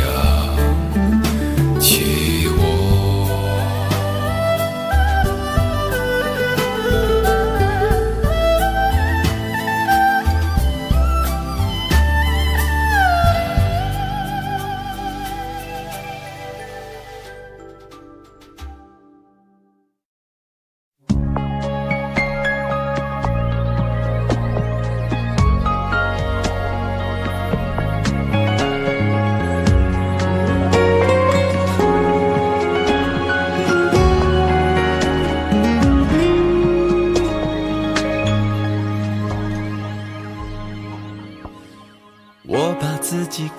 Speaker 5: 起我？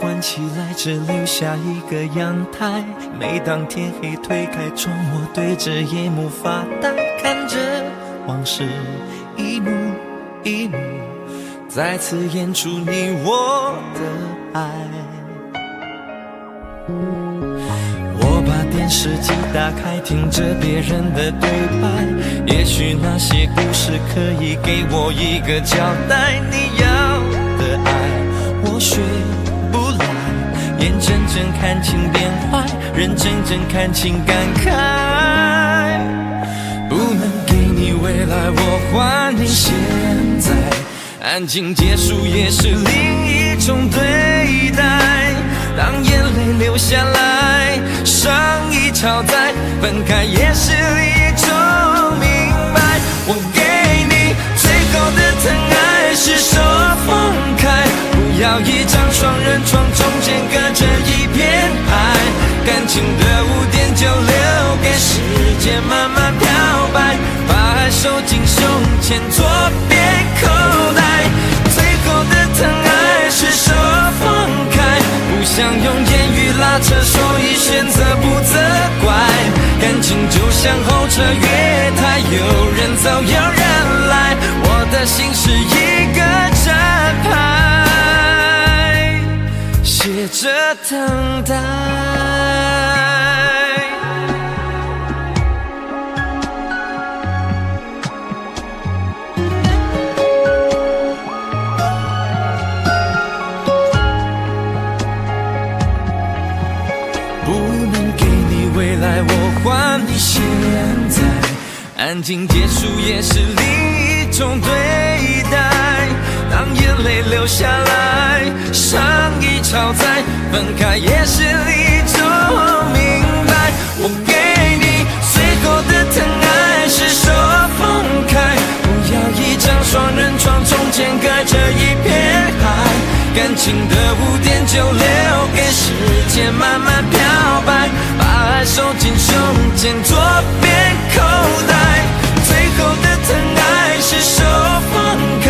Speaker 9: 关起来只留下一个阳台，每当天黑推开窗，我对着夜幕发呆，看着往事一幕一幕再次演出你我的爱。我把电视机打开，听着别人的对白，也许那些故事可以给我一个交代。你要的爱我学不来，眼真正看清变坏，人真正看清感慨。不能给你未来，我还你现在。安静结束也是另一种对待。当眼泪流下来，伤已超载，分开也是一种明白。我给你最后的疼爱是手放开，不要一张双人床，中间隔着一片海。感情的污点就留给时间慢慢漂白，把爱收进胸前左边口袋。最后的疼爱是手放开，不想用言语拉扯，所以选择不责怪。感情就像候车月台，有人走有人来，我的心是一个站牌，写着等待。我还你现在，安静结束也是另一种对待。当眼泪流下来，伤已超载，分开也是一种明白。我给你最后的疼爱是手放开，不要一张双人床，中间隔着一片海。感情的污点就留给时间慢慢漂白，把爱收进胸前左边口袋。最后的疼爱是手放开，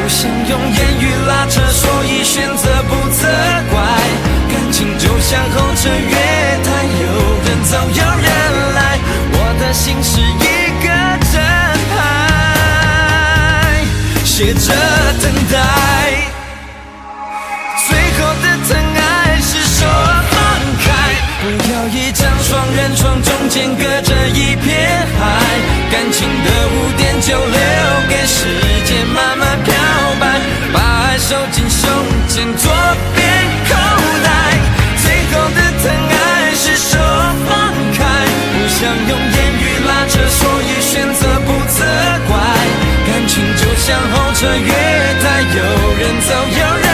Speaker 9: 不想用言语拉扯，所以选择不责怪。感情就像候车月台，有人走有人来，我的心是一个站牌，写着等待。最后的疼爱是手放开，不要一张双人床，中间隔着一片海。感情的污点就留给时间慢慢漂白，把爱收进胸前左边口袋。最后的疼爱是手放开，不想用言语拉扯，所以选择不责怪。感情就像候车月台，有人走有人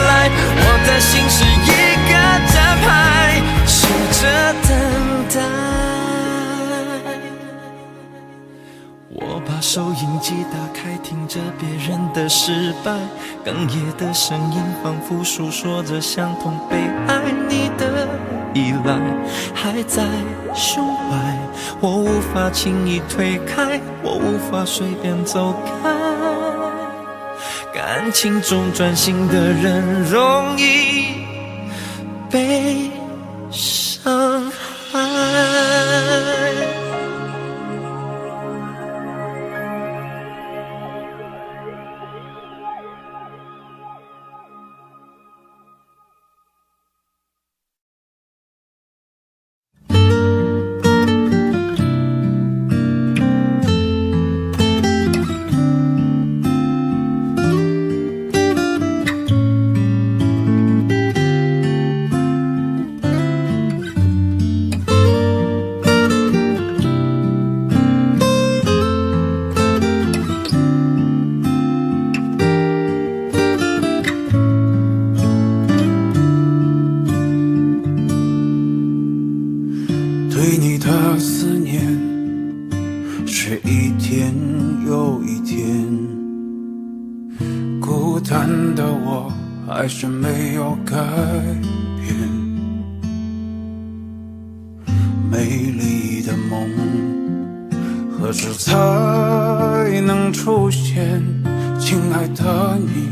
Speaker 9: 来，我的心是一个站牌，写着等待。我把收音机打开，听着别人的失败，哽咽的声音仿佛诉说着相同悲哀。你的依赖还在胸怀，我无法轻易推开，我无法随便走开。感情中专心的人容易被伤害。
Speaker 6: 对你的思念是一天又一天，孤单的我还是没有改变。美丽的梦何时才能出现？亲爱的你，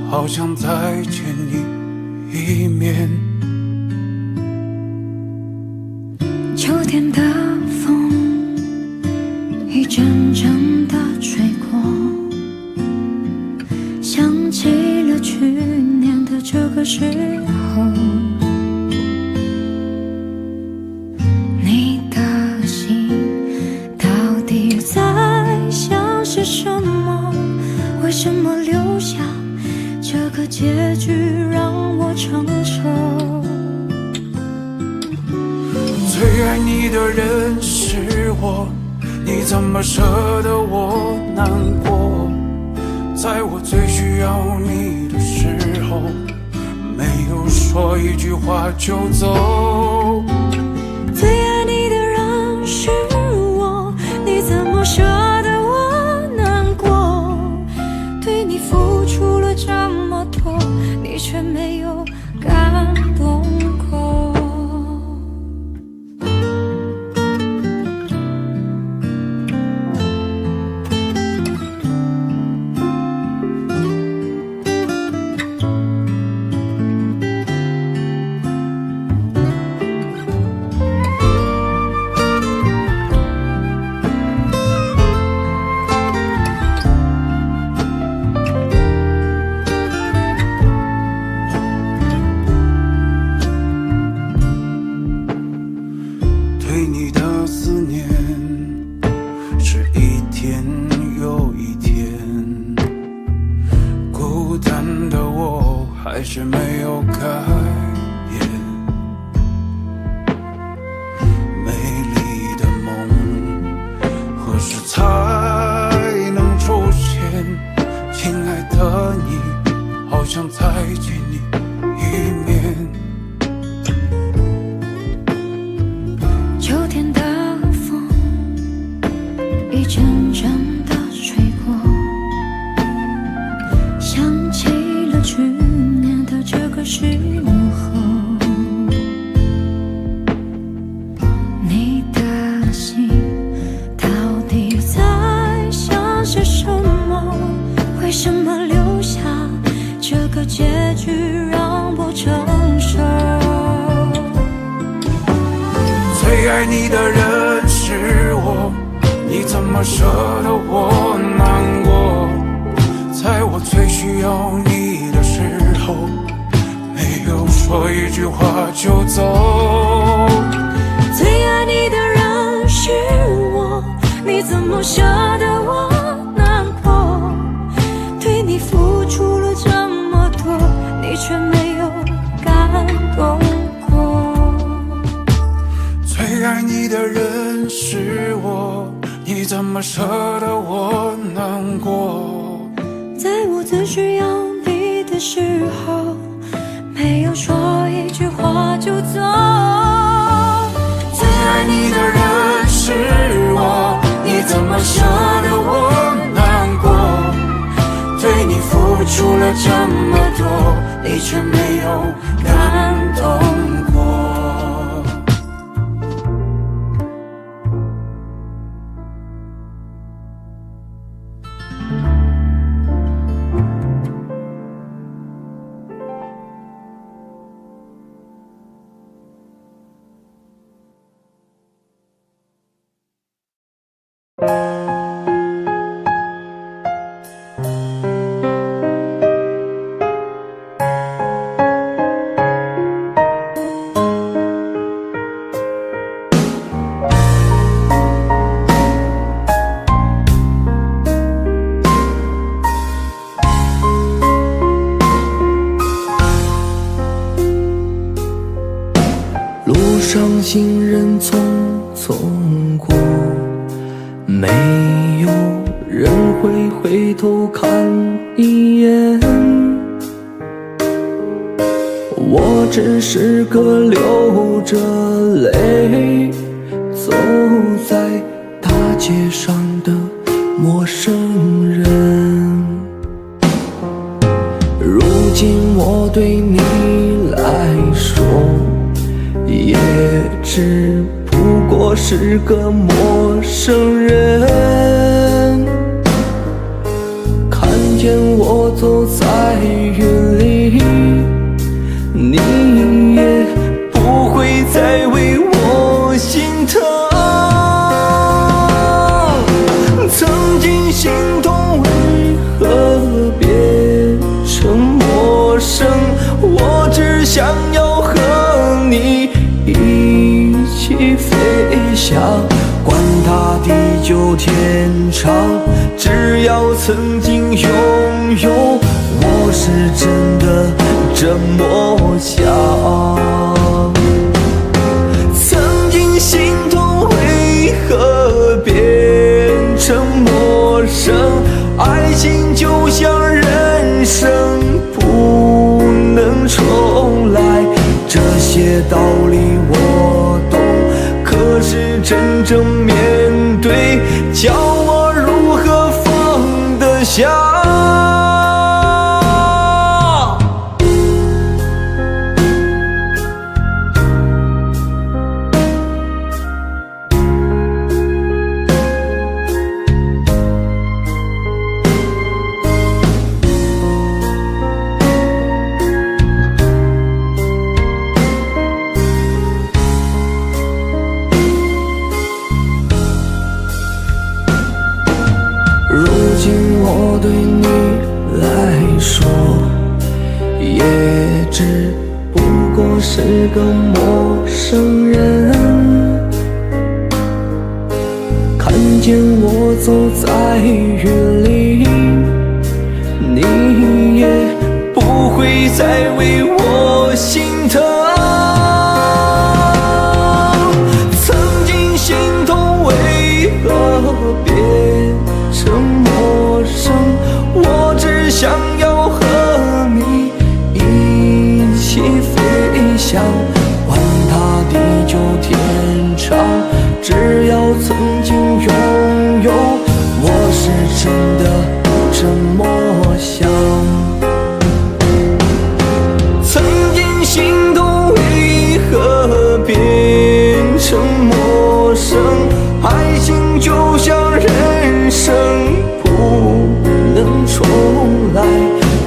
Speaker 6: 好想再见你一面。
Speaker 8: 秋天的风一阵阵地吹过，想起了去年的这个时候，你的心到底在想些什么？为什么留下这个结局让我承受？
Speaker 5: 的人是我，你怎么舍得我难过？在我最需要你的时候，没有说一句话就走。
Speaker 8: 最爱你的人是我，你怎么舍得我难过？对你付出了这么多，你却没有感动过。
Speaker 5: 对你的思念是一天又一天，孤单的我还是没有改变，美丽的梦何时才能出现？亲爱的你，好想再见你一面。
Speaker 8: 秋天的风一阵阵地吹过，想起了去年的这个时候，你的心到底在想些什么？为什么留下这个结局让我承受？
Speaker 5: 最爱你的人是我，你怎么舍得我难过？在我最需要你的时候，没有说一句话就走。
Speaker 8: 最爱你的人是我，你怎么舍得我难过？对你付出了这么多，你却没有感动过。
Speaker 5: 最爱你的人是我，你怎么舍得我难过？
Speaker 8: 在我最需要你的时候，没有说一句话就走。
Speaker 5: 最爱你的人是我，你怎么舍得我难过？对你付出了这么多，你却没有感动过。
Speaker 9: 路上行人匆匆过，没有人会回头看一眼。我只是个流着泪走在大街上的陌生人。如今我对你来说也只不过是个陌生人，看见我走在云里，你也不会再为我心疼。曾经心动为何变成陌生？我只想要和你一起飞翔，管它地久天长，只要曾经拥有，我是真的这么想。曾经心痛是真正面对，叫我如何放得下？
Speaker 7: 如今我对你来说，也只不过是个陌生人。看见我走在雨里，你也不会再为我心疼。曾经心痛，为何变成陌生？我只想要和你一起飞翔，管它地久天长，只要曾经拥有，我是真的这么想。曾经心动，为何变成陌生？爱情就像人生，不能重来，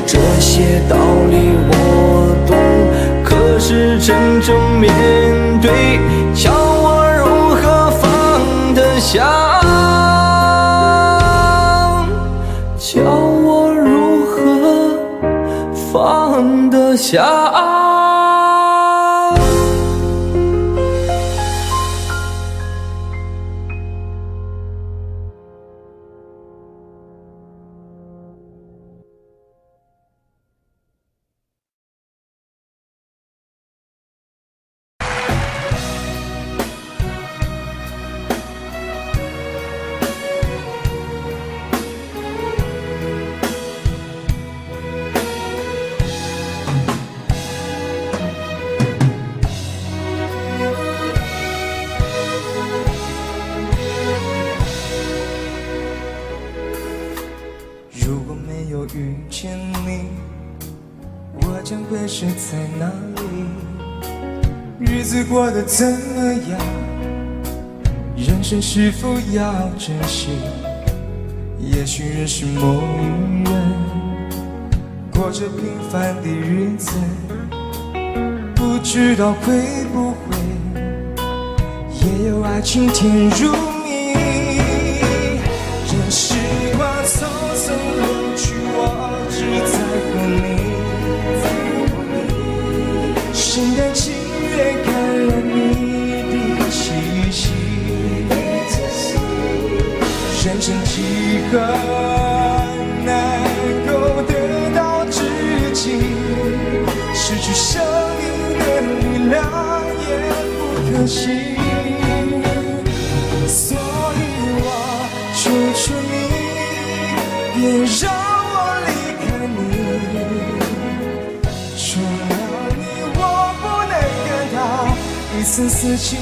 Speaker 7: 这些道理我懂，可是真正面对，叫我如何放得下？叫我如何放得下？
Speaker 9: 如果没有遇见你，我将会是在哪里？日子过得怎么样？人生是否要珍惜？也许认识某一人，过着平凡的日子，不知道会不会也有爱情甜如蜜。任时光匆匆流去，我只在乎你，心甘情愿感染你的气息。人生几何能够得到知己，失去生命的力量也不可惜。所以我求求你，别让我离开你，除了你我不能感到一丝丝情意。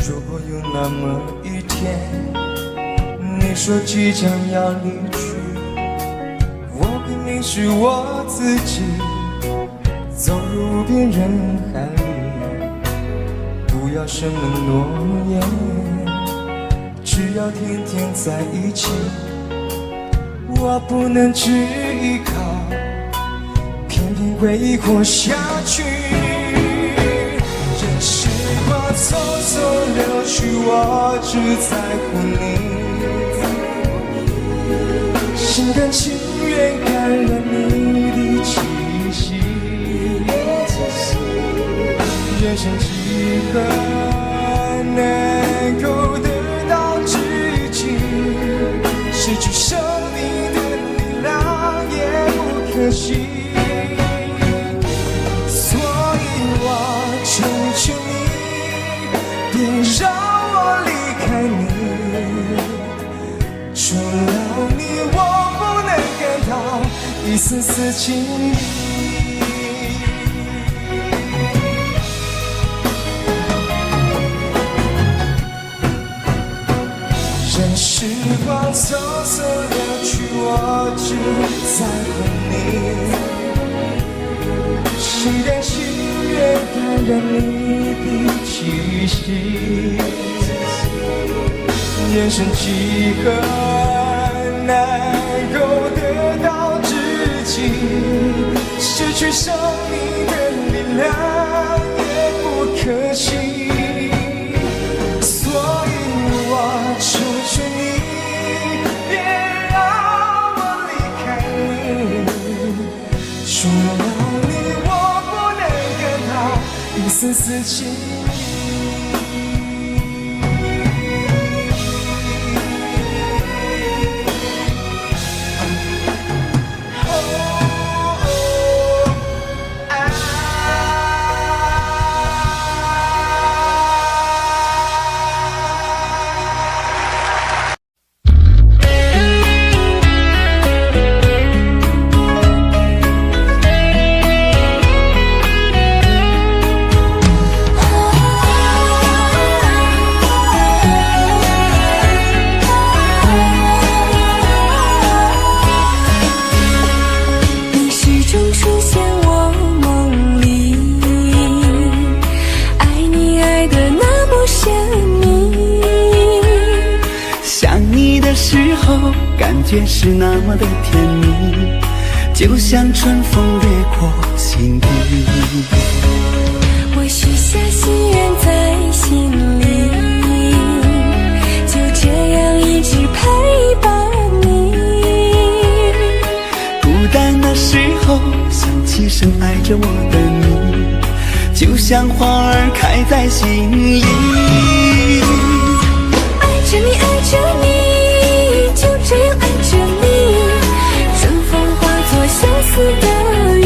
Speaker 9: 如果有那么一天，你说即将要离去，我会迷失我自己，走入无边人海里。不要什么诺言，只要天天在一起。我不能只依靠，偏偏回忆活下去。匆匆流去，我只在乎你，心甘情愿感染你的气息。人生几何能够得到知己，失去生命的力量也不可惜。
Speaker 1: 一丝丝情意。任时光匆匆流去，我只在乎你。谁的情愿感染你的气息？人生几何难够得到知己，失去生命的力量也不可惜。所以我求求你，别让我离开你。除了你，我不能感到一丝丝情意。
Speaker 6: 感觉是那么的甜蜜，就像春风掠过心底。
Speaker 8: 我许下心愿在心里，就这样一直陪伴你。
Speaker 6: 孤单的时候想起深爱着我的你，就像花儿开在心里。
Speaker 8: 爱着你，爱着你，这样爱着你，春风化作相思的雨。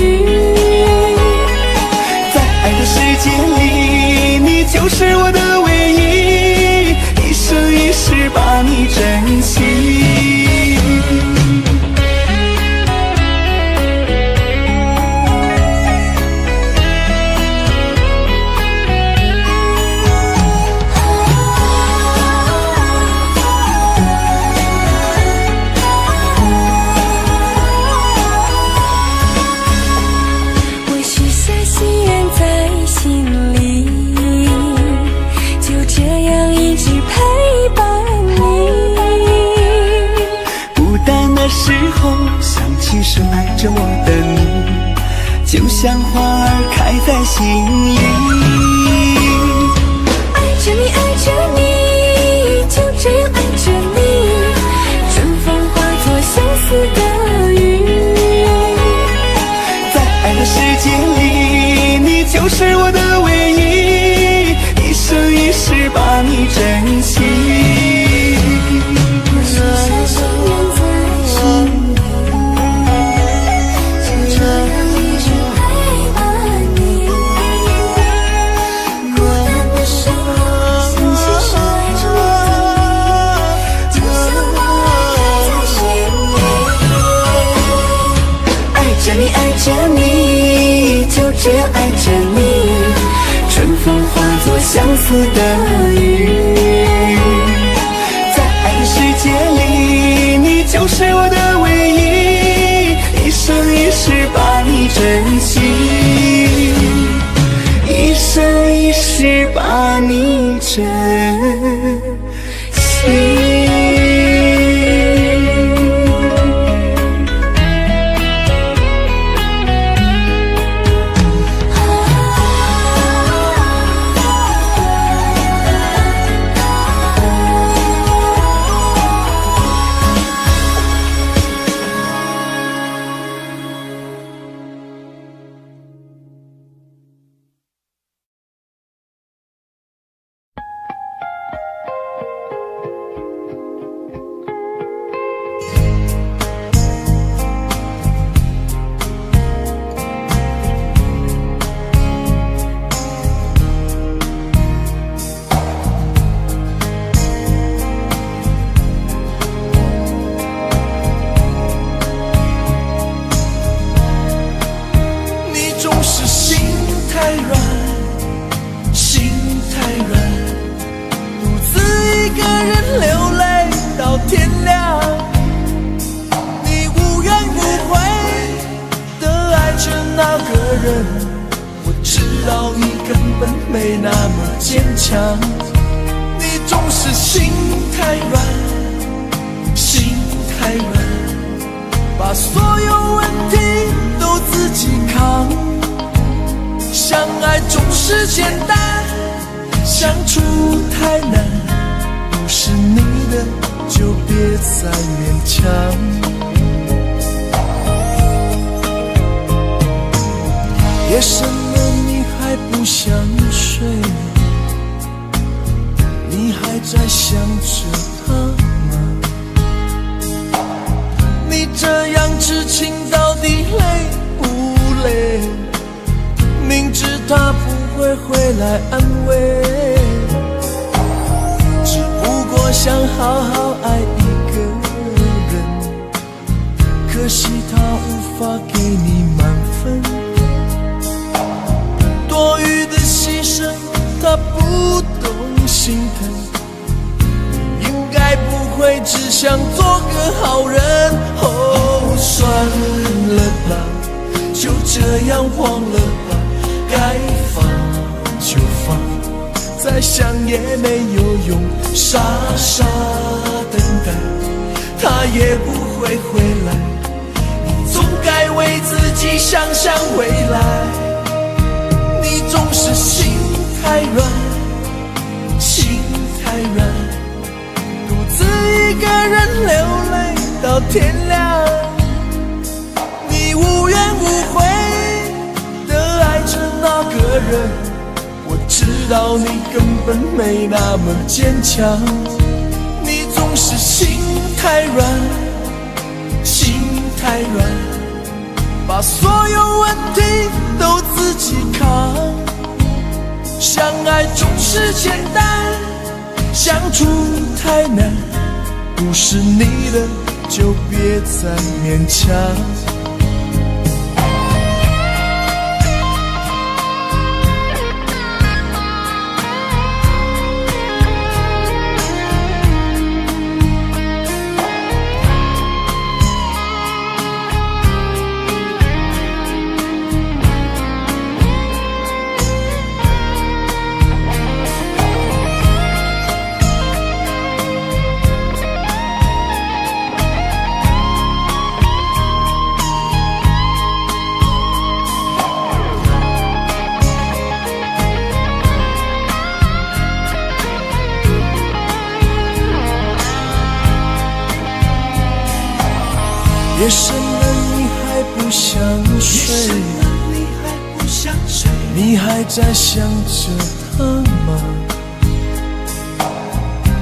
Speaker 6: 在爱的世界里，你就是我的唯一，一生一世把你珍惜。深爱着我的你，就像花儿开在心里。
Speaker 8: 爱着你，爱着你，就这样爱着你，春风化作相思的雨。
Speaker 6: 在爱的世界里，你就是我的唯一，一生一世把你珍惜。这样爱着你，春风化作相思的雨。在爱的世界里，你就是我的唯一，一生一世把你珍惜，一生一世把你珍惜。太软，心太软，独自一个人流泪到天亮。你无怨无悔的爱着那个人，我知道你根本没那么坚强。你总是心太软，心太软，把所有问题都自己扛。相爱总是简单，相处太难，不是你的就别再勉强。夜深了你还不想睡，你还在想着他吗？你这样痴情到底累不累？明知他不会回来安慰，只不过想好好爱一个人，可惜他无法给你满分，多余的牺牲他不懂心疼，你应该不会只想做个好人。哦，算了吧，就这样忘了吧，该放就放，再想也没有用，傻傻等待，他也不会回来，你总该为自己想想未来。你总是心太软，心太软，独自一个人流泪到天亮。你无怨无悔爱着那个人，我知道你根本没那么坚强。你总是心太软，心太软，把所有问题都自己扛。相爱总是简单，相处太难，不是你的就别再勉强。夜深了你还不想睡，你还在想着他吗？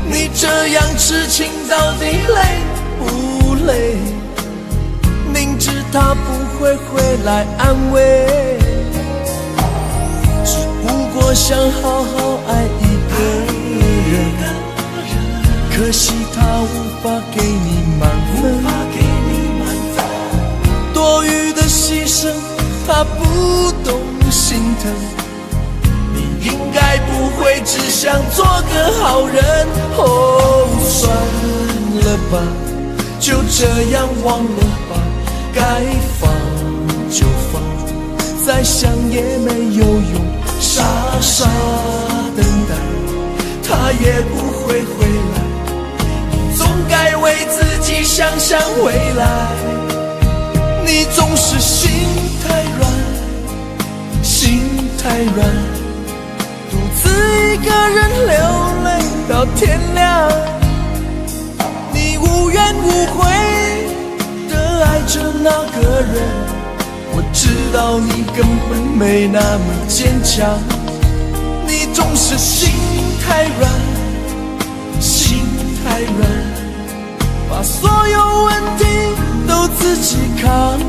Speaker 6: 你这样痴情到底累不累？明知他不会回来安慰，只不过想好好爱一个人，可惜他无法给你满分，多余的牺牲他不懂心疼，你应该不会只想做个好人。哦，算了吧，就这样忘了吧，该放就放，再想也没有用，傻傻等待，他也不会回来，你总该为自己想想未来。你总是心太软，心太软，独自一个人流泪到天亮。你无怨无悔地爱着那个人，我知道你根本没那么坚强。你总是心太软，心太软，把所有问题都自己扛。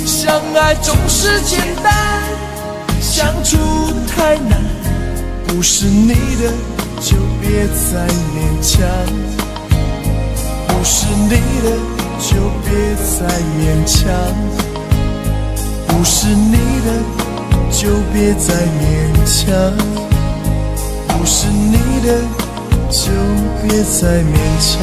Speaker 6: 相爱总是简单，相处太难，不是你的就别再勉强，不是你的就别再勉强，不是你的就
Speaker 5: 就别再勉强，不是你的就别再勉强。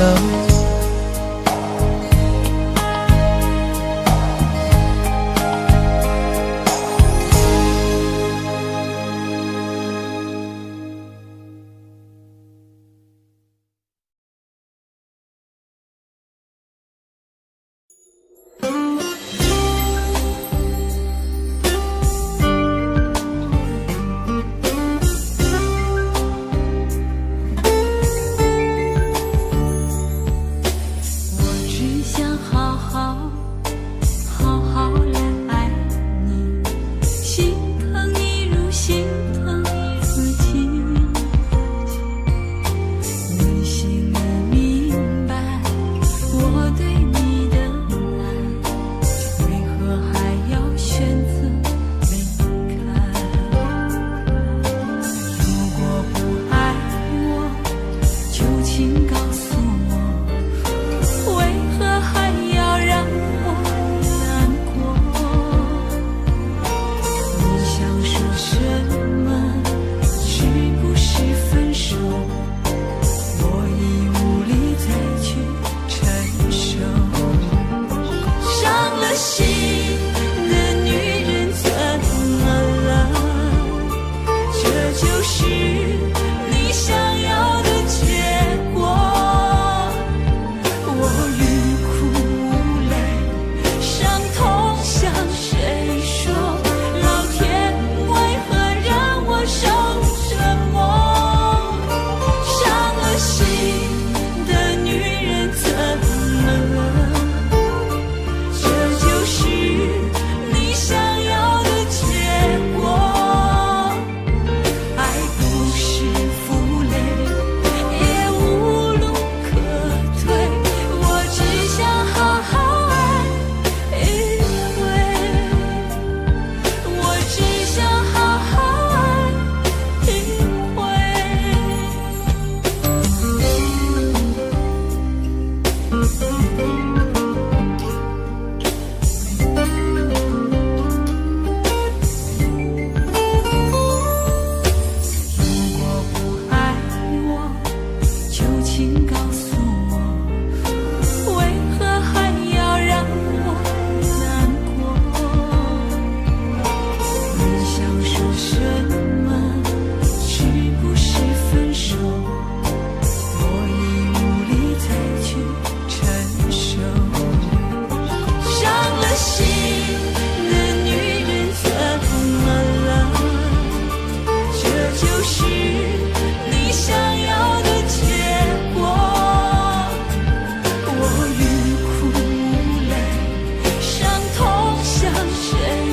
Speaker 8: 伤痛向谁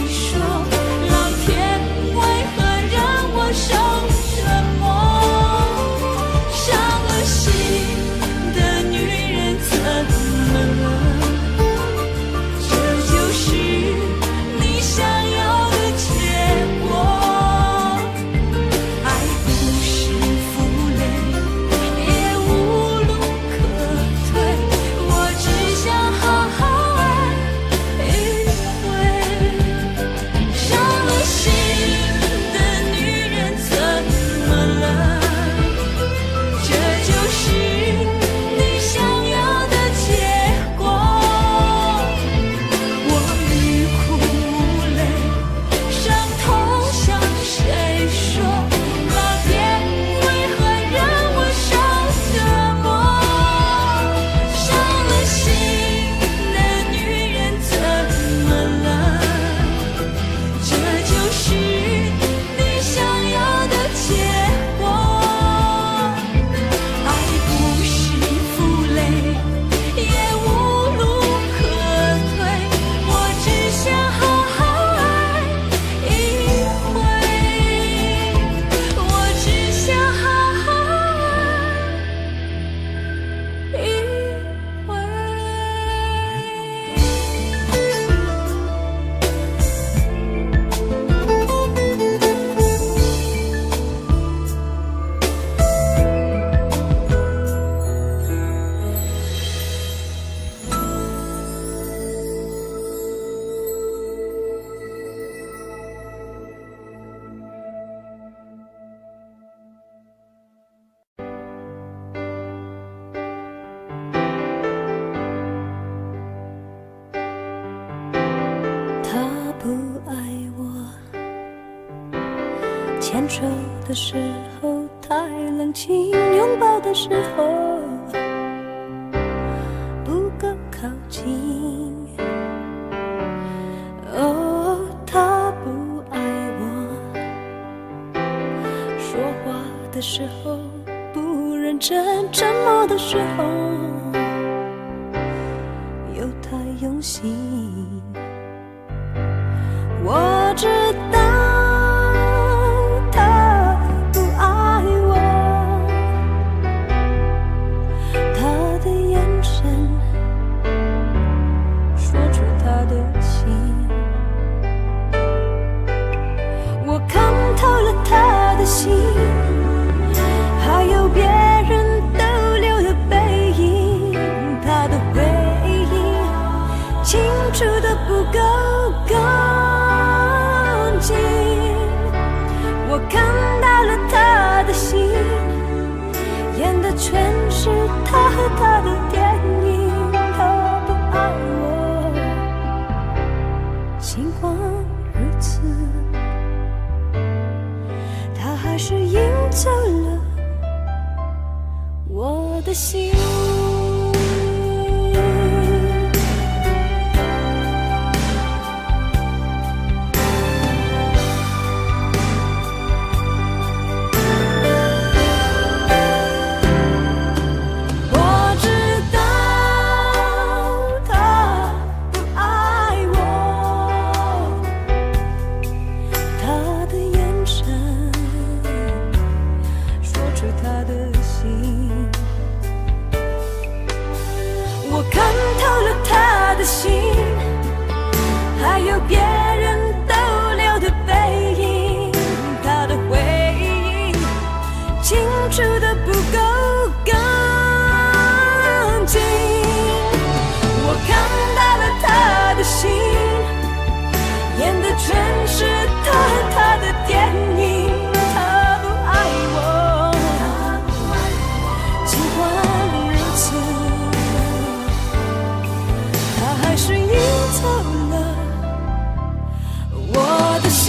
Speaker 8: 说？老天为何牵手的时候太冷清，拥抱的时候不够靠近。哦，他不爱我，说话的时候不认真，沉默的时候又太用心。我知道他不爱我，他的眼神说出他的心。我看透了他的心，还有别人逗留的背影，他的回忆清楚的不够干净。我看到了他的心，演的全是他和他的电影。他不爱我，尽管如此，他还是赢走了我的心。我看透了他的心，还有别人逗留的背影，他的回忆清楚的不够干净。我看到了他的心，演的全是他和他的电影。他不爱我，尽管如此，还是赢走了我的心。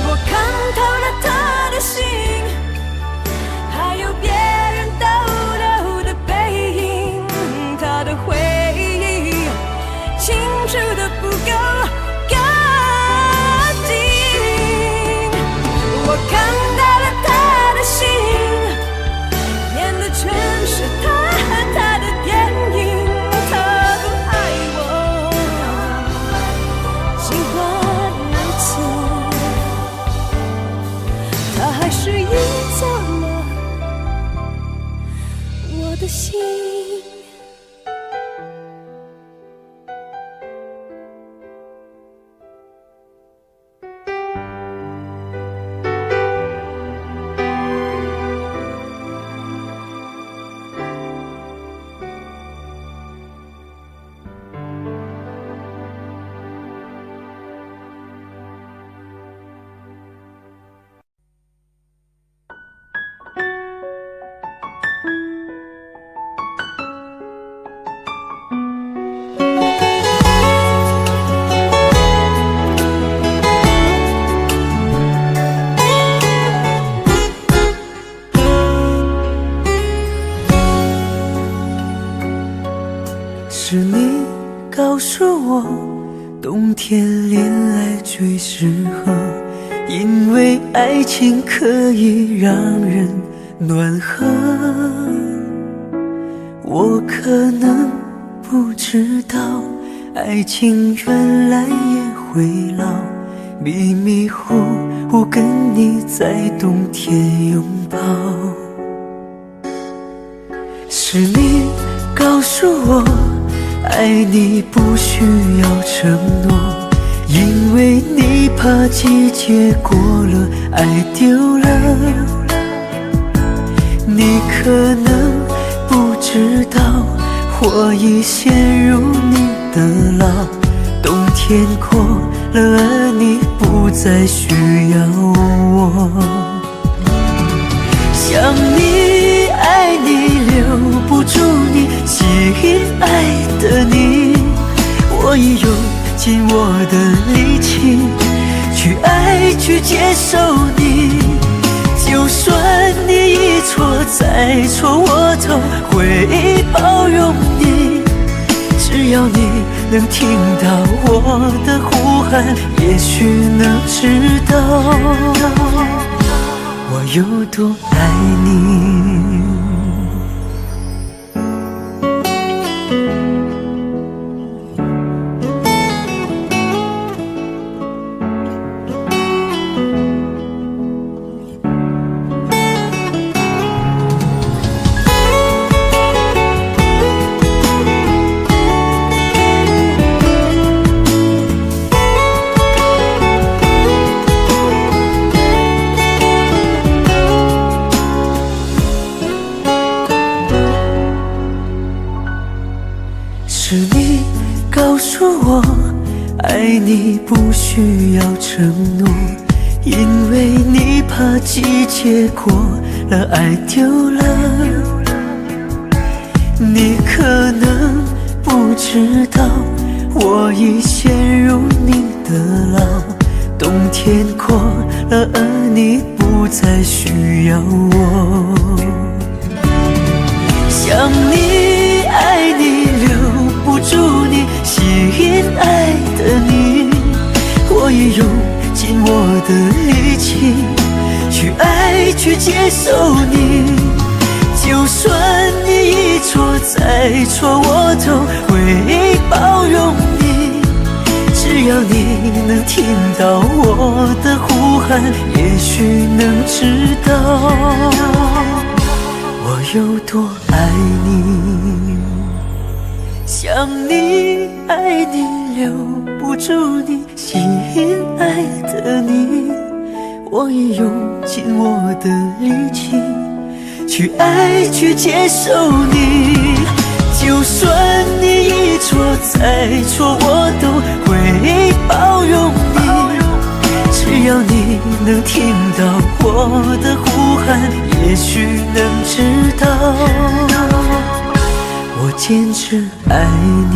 Speaker 8: 我看透了他的心，还有别人逗留的背影，他的回忆清楚的不够我看到了他的心，演的全是他和他的电影。他不爱我，尽管如此，他还是赢走了我的心。
Speaker 9: 是你告诉我，冬天恋爱最适合，因为爱情可以让人暖和。我可能不知道，爱情原来也会老，迷迷糊糊跟你在冬天拥抱。是你告诉我，爱你不需要承诺，因为你怕季节过了，爱丢了。你可能不知道，我已陷入你的牢，冬天过了，而你不再需要我。想你，爱你，心爱的你，我已用尽我的力气去爱，去接受你。就算你一错再错，我都会包容你。只要你能听到我的呼喊，也许能知道我有多爱你。是你告诉我，爱你不需要承诺，因为你怕季节过了，爱丢了。你可能不知道，我已陷入你的牢，冬天过了，而你不再需要我。想你，爱你，留不住你，心爱的你，我也用尽我的力气去爱，去接受你。就算你一错再错，我都会包容你。只要你能听到我的呼喊，也许能知道我有多爱你。想你，爱你，留不住你，心爱的你，我也用尽我的力气去爱，去接受你。就算你一错再错，我都会包容你。只要你能听到我的呼喊，也许能知道我坚持爱你。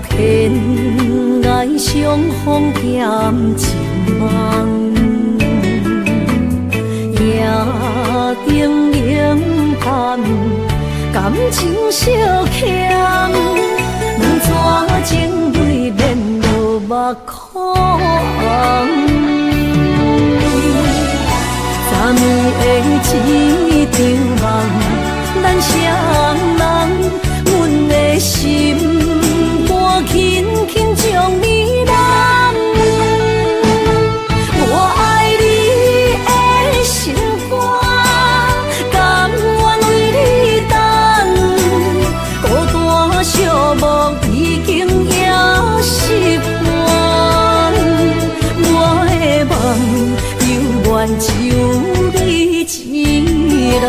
Speaker 8: 天涯相逢欠情梦，夜灯冷淡，感情小欠，两纸情泪免落目眶。昨暝的一场梦，咱双人，阮的心。轻轻将你揽，我爱你的心肝，甘愿为你等。孤单寂寞已经也习惯，我的梦永远只有你一人。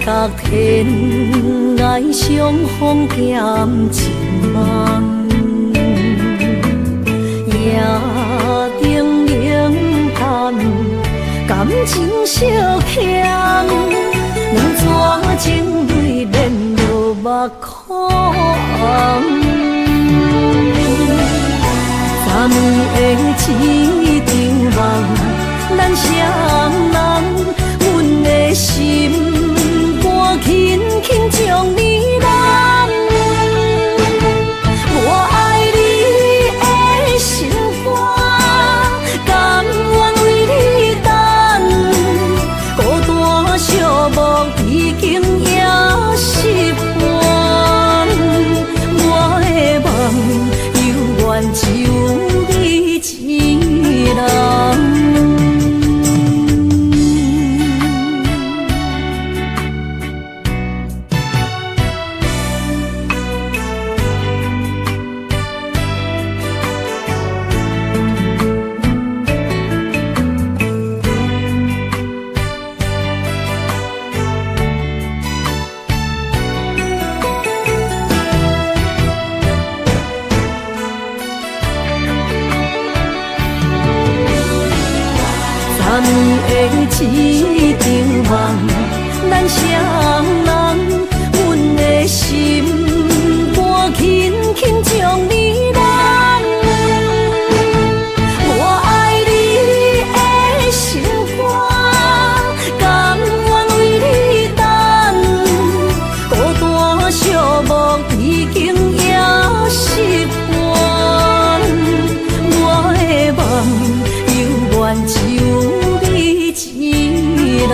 Speaker 8: 昨天爱相逢减情梦，夜灯冷淡，感情小欠，两撮情泪连落目眶。3年的一场梦，咱双人，阮的心肝轻轻将你揽。我爱你的心肝，甘愿为你等，孤单寂寞已经也习惯。我的梦犹原只有你一人。3年的一场梦，咱双人，阮的心肝轻轻将你揽。我爱你的心肝，甘愿为你等，孤单寂寞已经也习惯。我的梦犹原只有一人。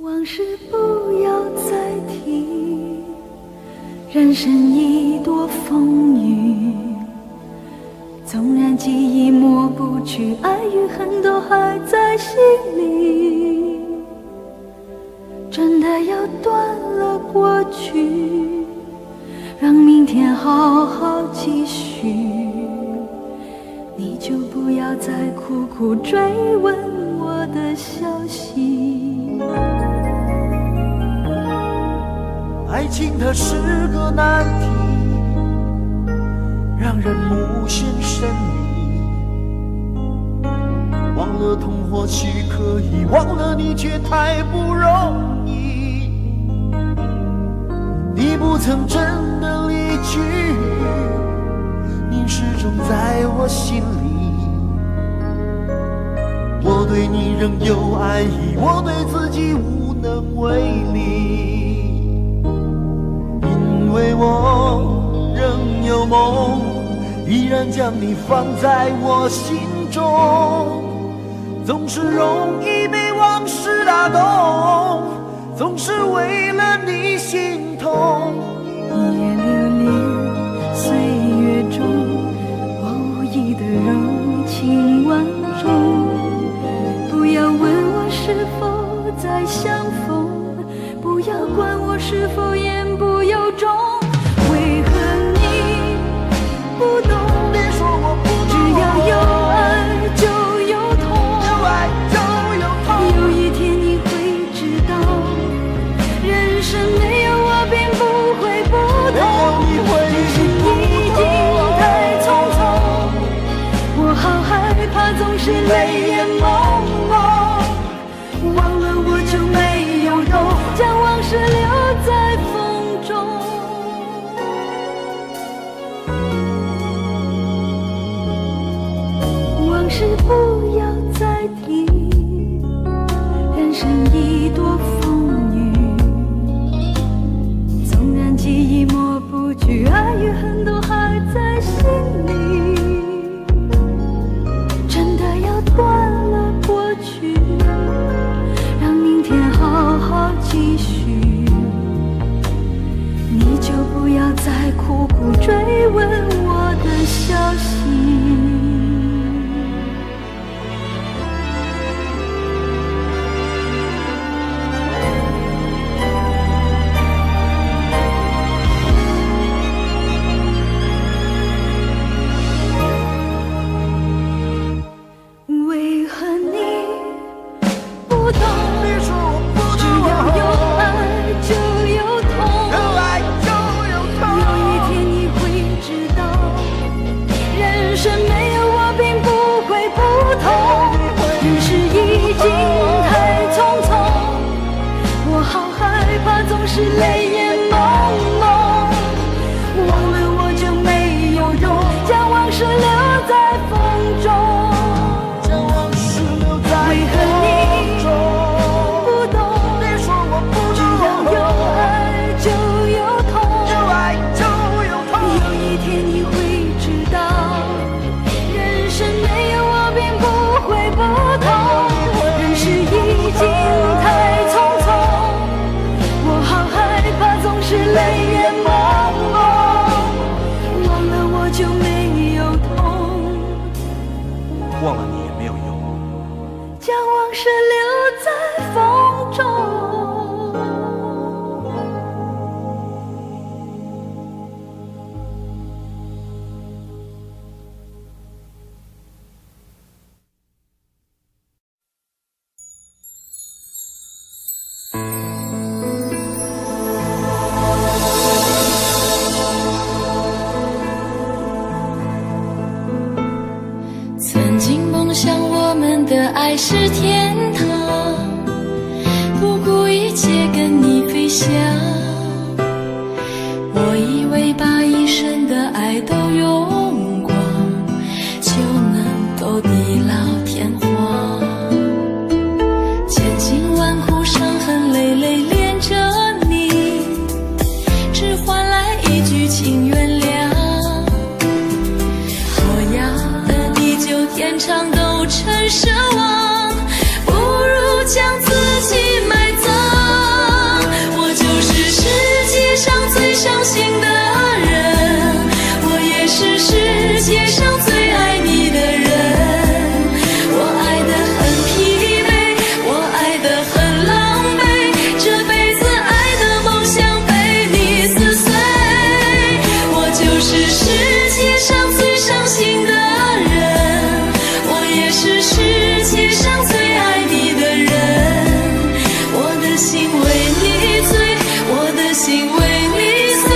Speaker 10: 往事不要再提，人生已多风雨。纵然记忆抹不去，爱与恨都还在心里。真的要断了过去，让明天好好继续。你就不要再苦苦追问我的消息。
Speaker 5: 爱情它是个难题，让人无限神秘。忘了痛或许可以，忘了你却太不容易。你不曾真的离去，你始终在我心里。我对你仍有爱意，我对自己无能为力。因为我仍有梦，依然将你放在我心中。总是容易被往事打动，总是为了你心痛。
Speaker 10: 一夜流连岁月中，我无意的柔情万种。不要问我是否再相逢，不要管我是否言不由衷。为何你不懂？
Speaker 5: 别说我不懂，
Speaker 10: 只要有爱就有痛，
Speaker 5: 有爱就有痛。
Speaker 10: 有一天你会知道，人生没有我并不会不同。只是已经太匆匆，我好害怕总是泪眼朦胧。忘了我就没有懂，将往事留在风中。往事不要再不要再苦苦追问我的消息。为何你不懂？只要有爱就有痛，有一天你会知道，人生没有我并不会不同。人世已经太匆匆，我好害怕总是泪眼朦胧，忘了我就没有用，将往事留在风中。为何你不懂？只要有爱就有痛，有一天你会知道，人生没有我并不会不同。人世已经太匆匆，我好害怕总是泪眼朦胧，忘了我就没有痛，
Speaker 6: 忘了你也没有用。
Speaker 10: 将往事留在风中。
Speaker 8: 曾经梦想我们的爱是天堂，不顾一切跟你飞翔。我以为把一生的爱都用光，就能够地老天荒。千辛万苦伤痕累累恋着你，只换来一句请原谅。我要的地久天长都成奢望，不如将自己埋葬。我就是世界上最伤心的人，我也是世界上最爱你的人。我爱得很疲惫，我爱得很狼狈，这辈子爱的梦想被你撕碎。我就是世界上最伤心的人，我也是世界上最爱你的人。我的心为你醉，我的心为你碎，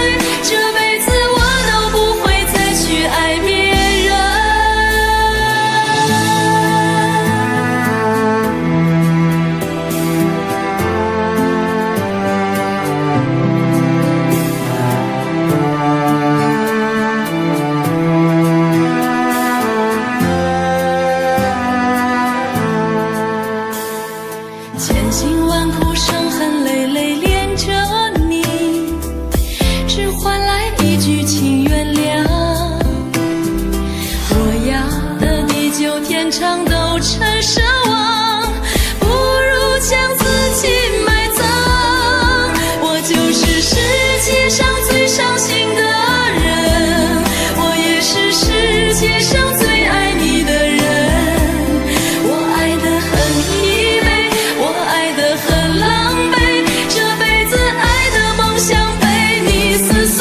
Speaker 8: 这辈子我都不会再去爱别人。千辛万苦伤痕累累恋着你，只换来一句请原谅。我要的地久天长都成奢望，不如将自己埋葬。我就是世界上最伤心的人，我也是世界上最爱你的人。我爱得很疲惫，我爱得很狼狈，这辈子爱的梦想被你撕碎。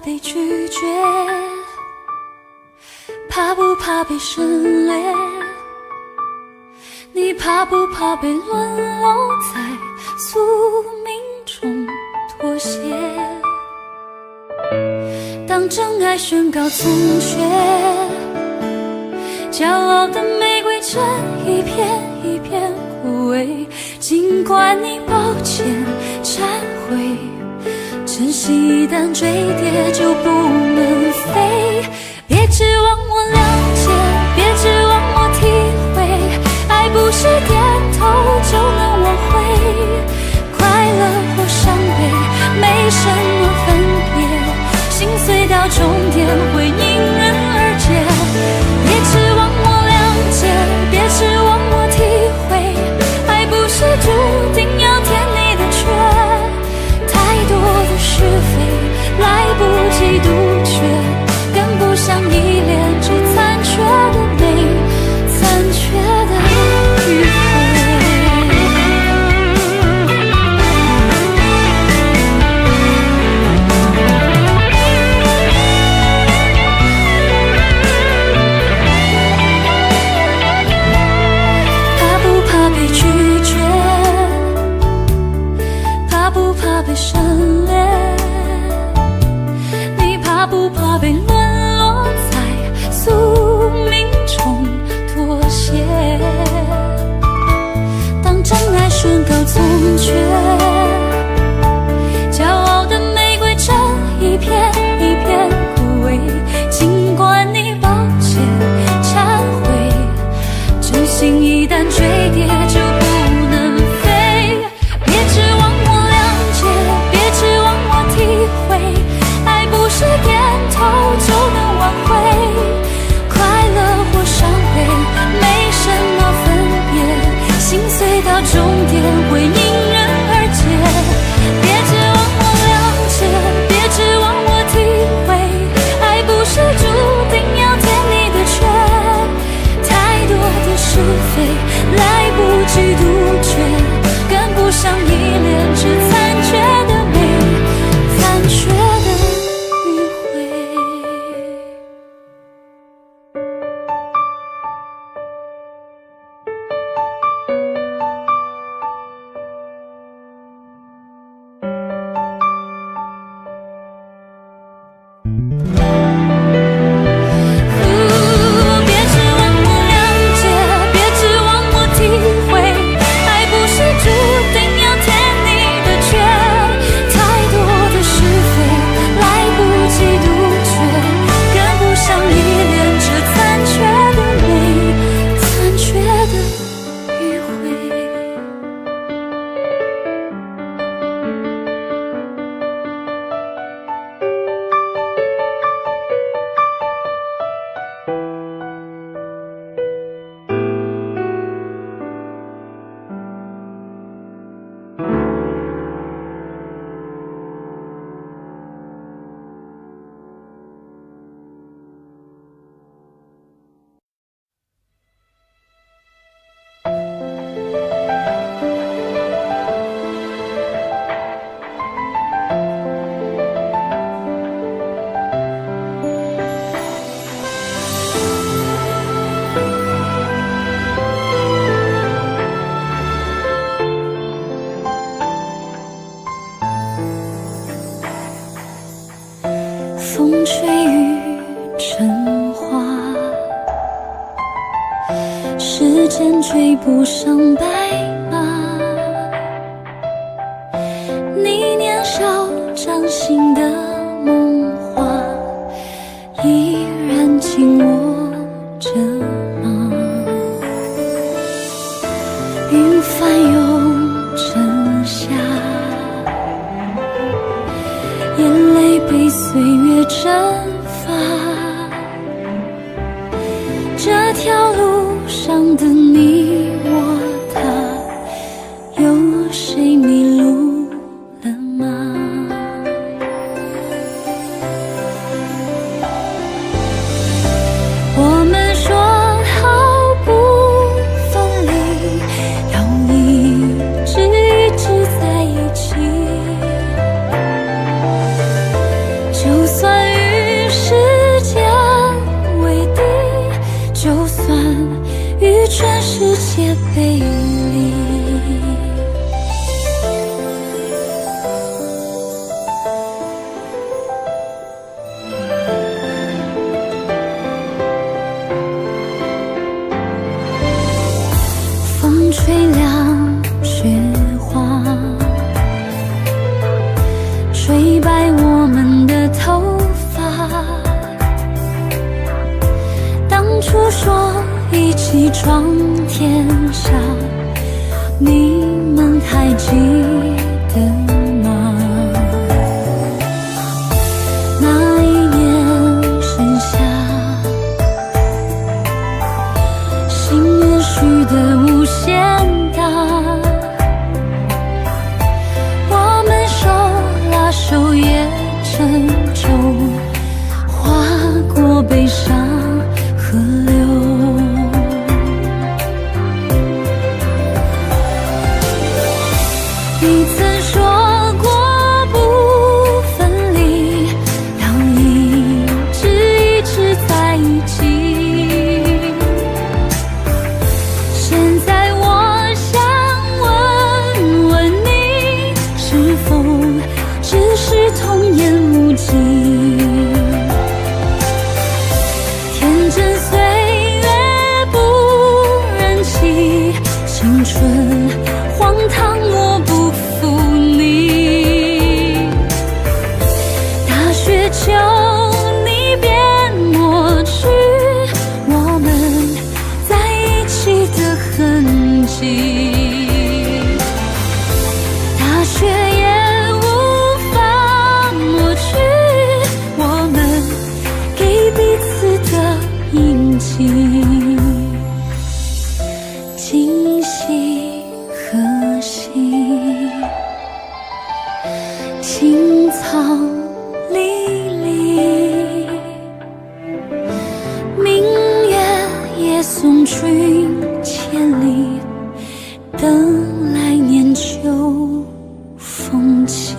Speaker 8: 被拒绝？怕不怕被省略？你怕不怕被沦落在宿命中妥协？当真爱宣告从缺，骄傲的玫瑰正一片一片枯萎。尽管你抱歉忏悔，真心一旦坠跌就不能飞。别指望我了解，别指望我体会，爱不是点头就能挽回。快乐或伤悲没什么分别，心碎到终点会因人而解。别指望我了解，别指望我体会，爱不是注定要填你的缺。太多的是非来不及杜绝，跟不上依恋，只残缺的美，残缺的迂回。怕不怕被拒绝？怕不怕被省略？你怕不怕被沦落在宿命中妥协？当真爱宣告从缺，骄傲的玫瑰正一片一片枯萎。尽管你抱歉忏悔，真心一旦坠跌就不能飞。别指望我了解，别指望我体会，爱不是点头就能挽回。快乐或伤悲没什么分别，心碎到终点会因人而解。别指望我了解，别指望我体会，爱不是注定要填你的缺。太多的是非来不及杜绝，跟不上依恋，只残缺的美，残缺的迂回。别指望我了解，别指望我体会，爱不是注定要填你的缺。太多的是非来不及杜绝，跟不上依恋，只残缺的美，残缺的迂回。风吹雨成花，时间追不上白马。你年少掌心的梦话，依然紧握着吗？云翻涌成夏，眼泪被岁月蒸发。这条路上的你我他，
Speaker 10: 看世界背离。风吹凉雪花，吹白我们的头发。当初说一起闯天下，你们还记得吗？那一年盛夏，心愿许得无限大，我们手拉手也沉重，划过悲伤河流。你曾说过不分离，要一直在一起。现在我想问问你，是否只是童言无忌？天真岁月不忍欺，青春荒唐我不负你。大雪求你别抹去我们在一起的痕迹，大雪也无法抹去我们给彼此的印记。今夕何夕，青草离离，明月也送君千里，等来年秋风起。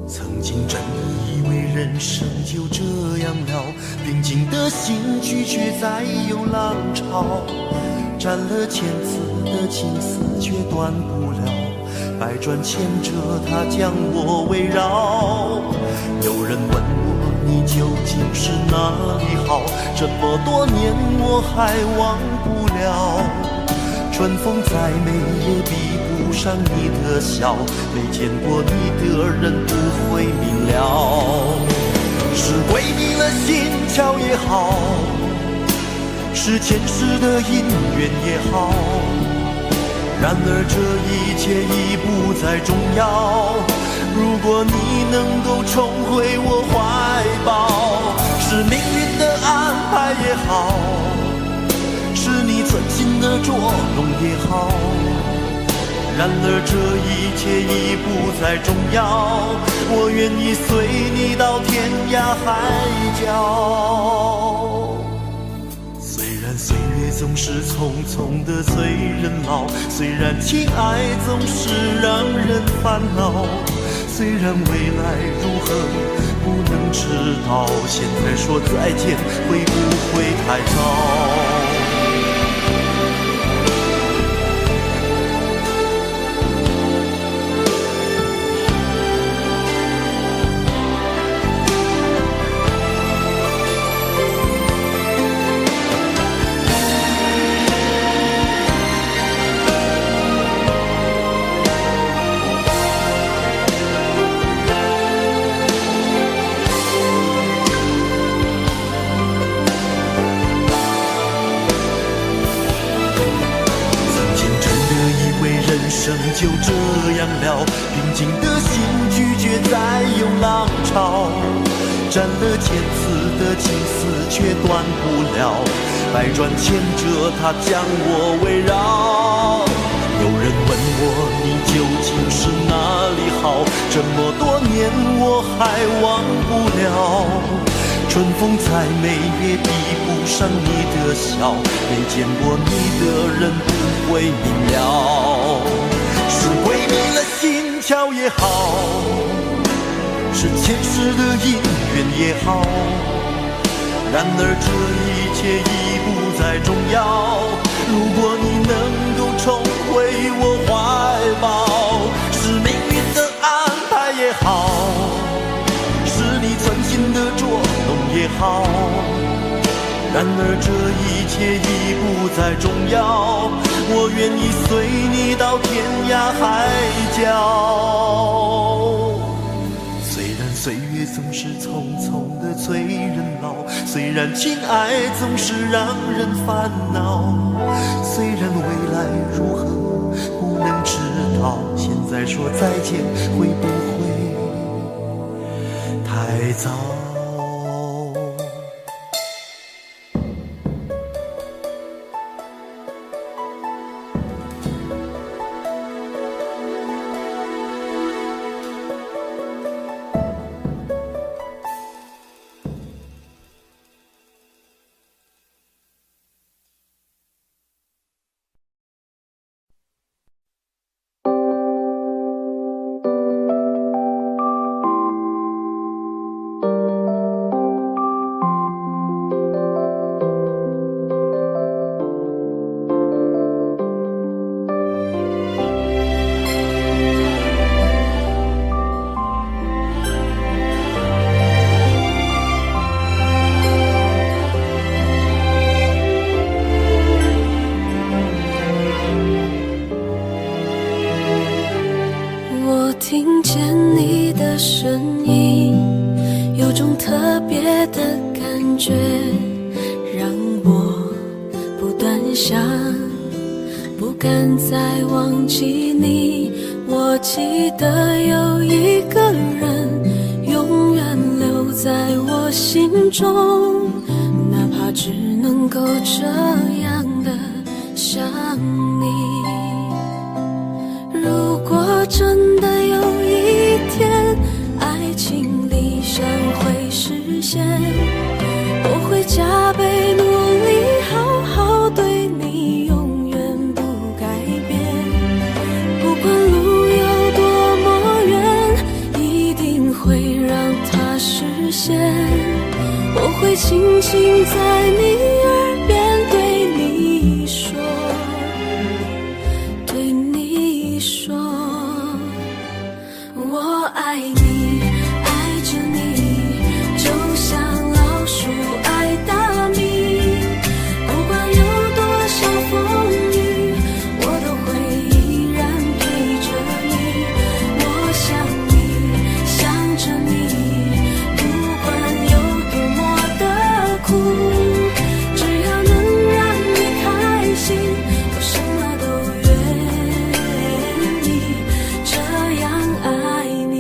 Speaker 1: 曾经真以为人生就这样了，平静的心拒绝再有浪潮，斩了千次的情丝却断不了，百转千折它将我围绕。有人问我你究竟是哪里好，这么多年我还忘不了。春风再美也比不上你的笑，没见过你的人不会明了。是鬼迷了心窍也好，是前世的因缘也好，然而这一切已不再重要。如果你能够重回我怀抱，是命运的安排也好，是你存心的捉弄也好，然而这一切已不再重要。我愿意随你到天涯海角。虽然岁月总是匆匆的催人老，虽然情爱总是让人烦恼，虽然未来如何不能知道，现在说再见会不会太早？了，平静的心拒绝再有浪潮。斩了千次的情丝却断不了，百转千折它将我围绕。有人问我你究竟是哪里好，这么多年我还忘不了。春风再美也比不上你的笑，没见过你的人不会明了。是鬼迷了心窍也好，是前世的姻缘也好，然而这一切已不再重要。如果你能够重回我怀抱，是命运的安排也好，是你存心的捉弄也好，然而这一切已不再重要。我愿意随你到天涯海角。虽然岁月总是匆匆的催人老，虽然情爱总是让人烦恼，虽然未来如何不能知道，现在说再见会不会太早？
Speaker 10: 听见你的声音，有种特别的感觉，让我不断想，不敢再忘记你。我记得有一个人永远留在我心中，哪怕只能够这样的想你。如果真的有一天爱情理想会实现，我会加倍努力好好对你，永远不改变。不管路有多么远，一定会让它实现。我会轻轻在你耳边对你说，对你说我爱你，爱着你，就像老鼠爱大米。不管有多少风雨，我都会依然陪着你。我想你，想着你，不管有多么的苦，只要能让你开心，我什么都愿意这样爱你。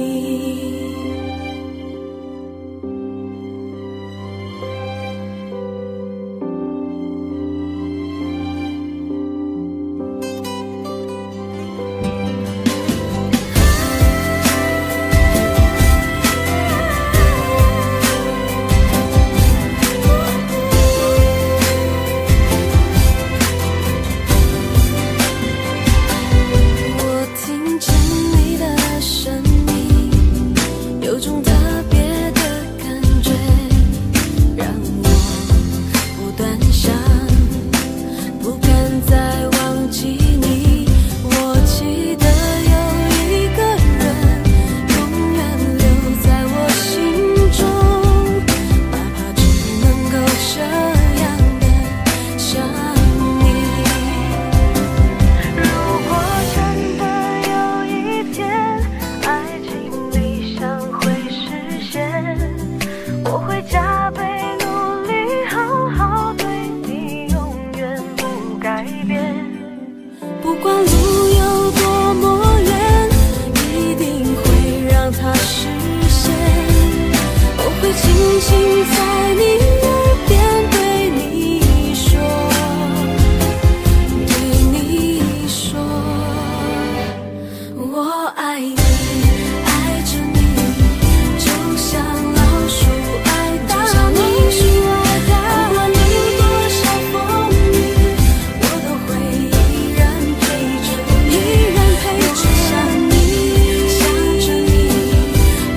Speaker 8: 心在你耳边对你说，对你说，我爱你，爱着你，就像老鼠爱大米。不管有多少风雨，我都会依然陪着你，我想你，想着你。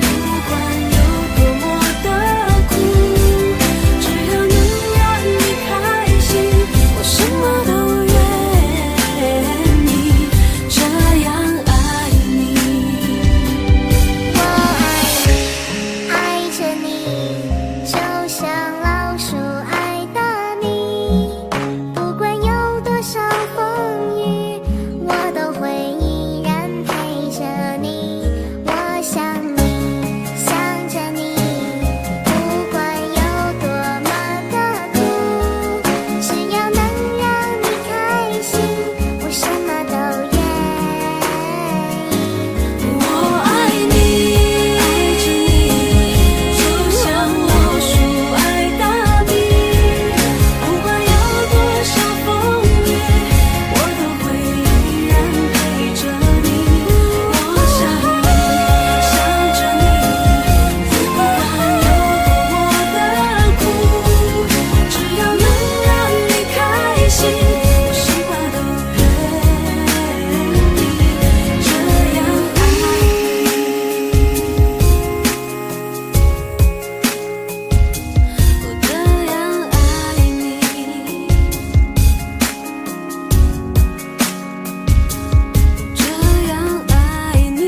Speaker 8: 不管有多么的苦，只要能让你开心，我什么都愿意，这样爱你。
Speaker 11: 我爱着你，就像老鼠爱大米。不管有多少风雨，我都会依然陪着你。我想你，想着你。不管有多么的苦，只要能让你开心，我什么都愿意。
Speaker 8: 我爱你，爱着你，就像老鼠爱大米。不管有多少风雨，我都会依然陪着你。我想你，想着你。不管有多么的苦，只要能让你开心，我什么都愿意，这样爱你。我这样爱你，这样爱你。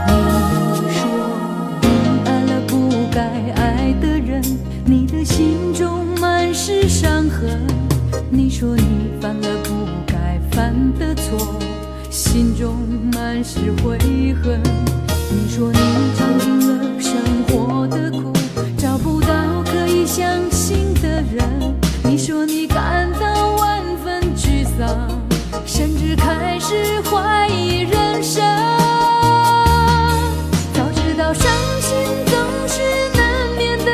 Speaker 10: 你说你爱了不该爱的人，你的心中满是伤痕。你说你犯了不该犯的错，心中满是悔恨。你说你尝尽了生活的苦，找不到可以相信的人。你说你感到万分沮丧，甚至开始怀疑人生。早知道伤心总是难免的，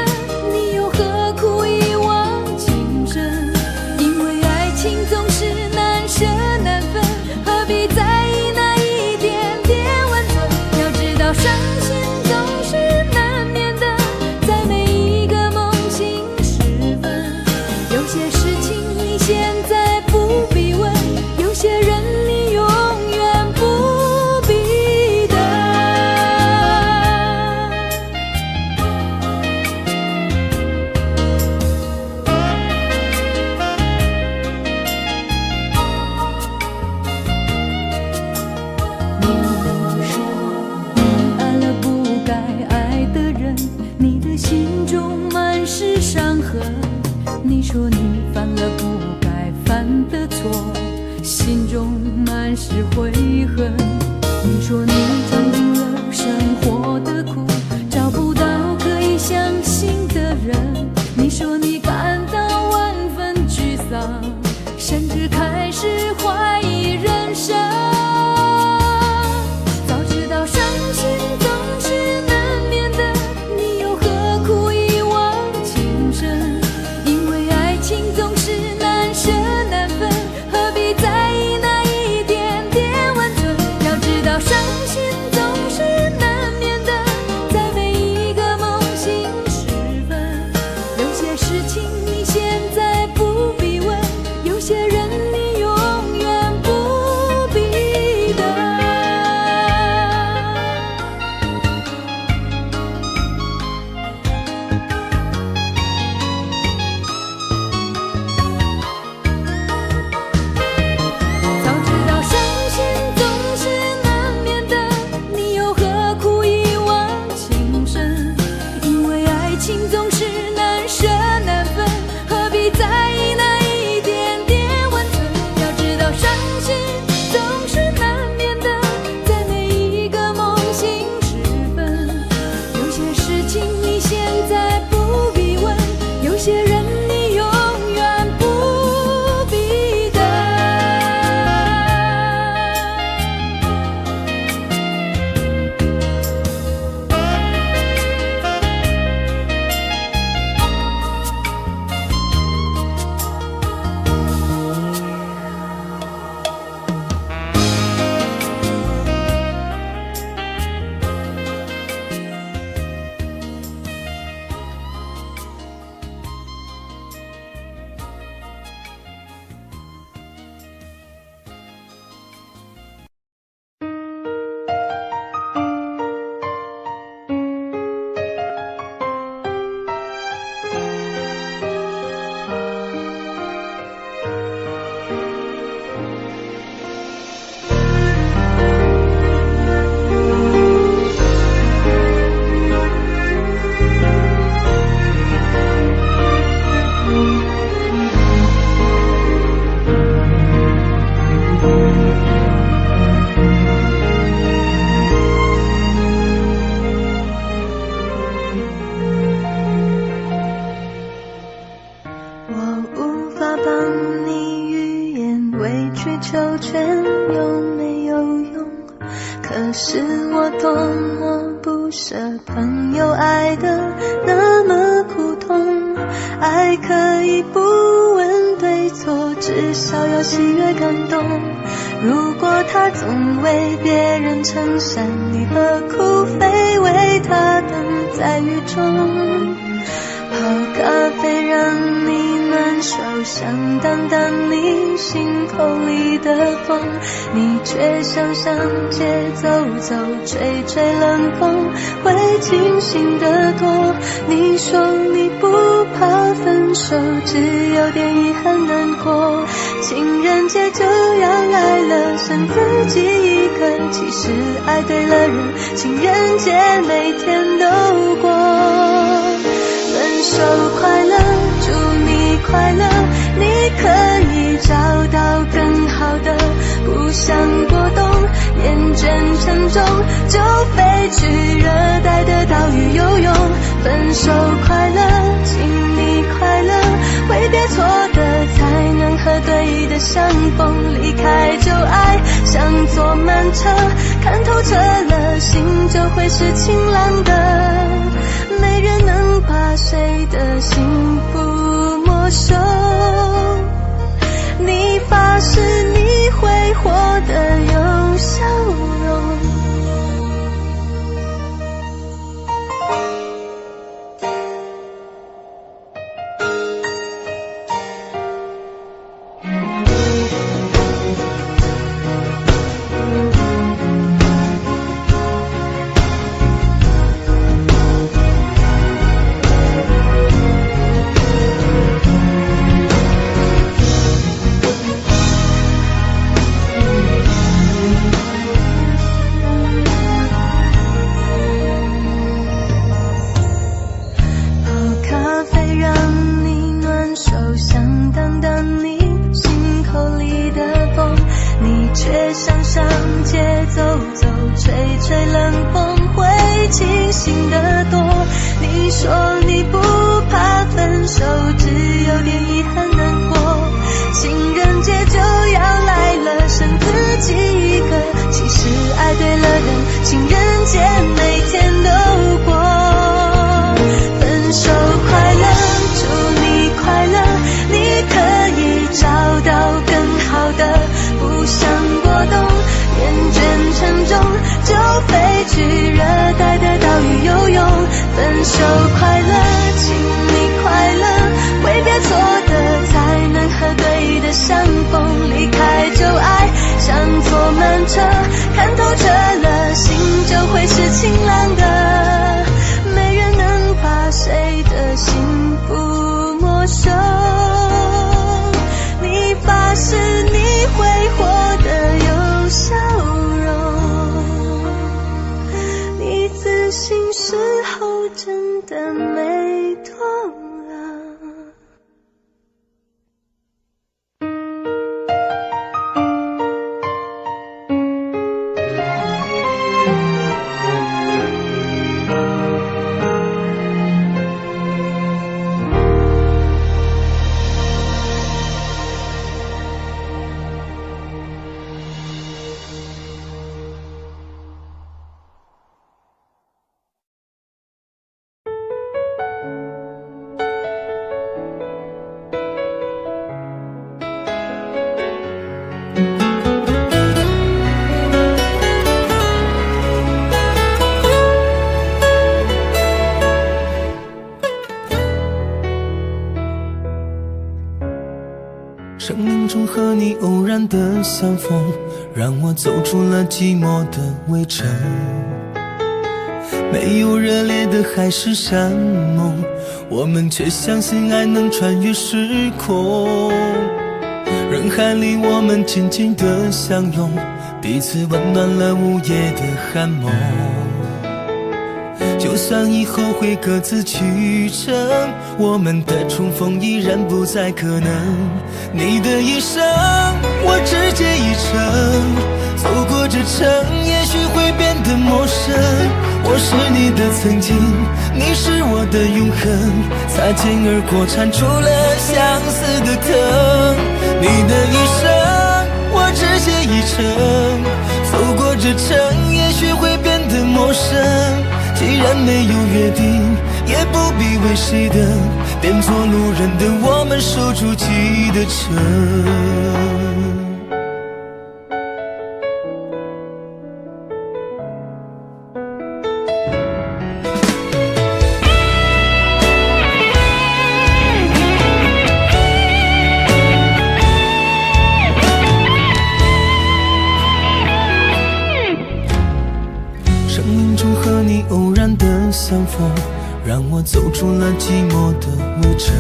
Speaker 10: 你又何苦一往情深？因为爱情总是难舍难分，何必在意那一点点温存？要知道伤心总是难免的，在每一个梦醒时分。有些事情你现在不必问，有些人你永远不必等。你说你爱了不该爱的人，你的心中满是伤痕。你说你犯了不该犯的错，心中满是悔恨。你说你尝尽了生活的苦，找不到可以相信的人。你说你感到万分沮丧，甚至开始怀疑人生。早知道伤心总是难免的，你又何苦一往情深？因为爱情总是难舍难分，何必在意那一点点你去求全有没有用？可是我多么不舍朋友爱的那么苦痛，爱可以不问对错，至少要喜悦感动。如果他总为别人撑伞，你何苦非为他等在雨中？泡咖啡让你暖手，想挡挡你心口里的风，你却想上街走走，吹吹冷风，会清醒得多。你说你不怕分手，只有点遗憾难过。情人节就要来了，剩自己一个，其实爱对了人，情人节每天都过。分手快乐，祝你快乐，你可以找到更好的，不想过冬，厌倦沉重，就飞去热带的岛屿游泳。分手快乐，请你快乐，挥别错的才能和对的相逢，离开旧爱像坐慢车，看透彻了，心就会是晴朗的，没人能把谁的幸福没收。你发誓你会活得有笑容。却想上街走走，吹吹冷风，会清醒得多。你说你不怕分手，只有点遗憾难过。情人节就要来了，剩自己一个，其实爱对了人，情人节每天都过。分手快乐，祝你快乐，你可以找到更好的，不想过冬，厌倦沉重，就飞去热带的岛屿游泳。分手快乐，请你快乐，挥别错的才能和对的相逢，离开旧爱像坐慢车，看透彻了，心就会是晴朗的，没人能把谁的幸福没收。你发誓你会活得有笑容，你自信时候真的没多了。
Speaker 9: 生命中和你偶然的相逢，让我走出了寂寞的围城。没有热烈的海誓山盟，我们却相信爱能穿越时空。人海里我们紧紧的相拥，彼此温暖了午夜的寒梦。就算以后会各自去程，我们的重逢依然不再可能。你的一生我只借一程，走过这程也许会变得陌生。我是你的曾经，你是我的永恒，擦肩而过缠出了相思的疼。你的一生一程，走过这程，也许会变得陌生。既然没有约定，也不必为谁等，变作路人的我们守住记忆的城。相逢让我走出了寂寞的围城，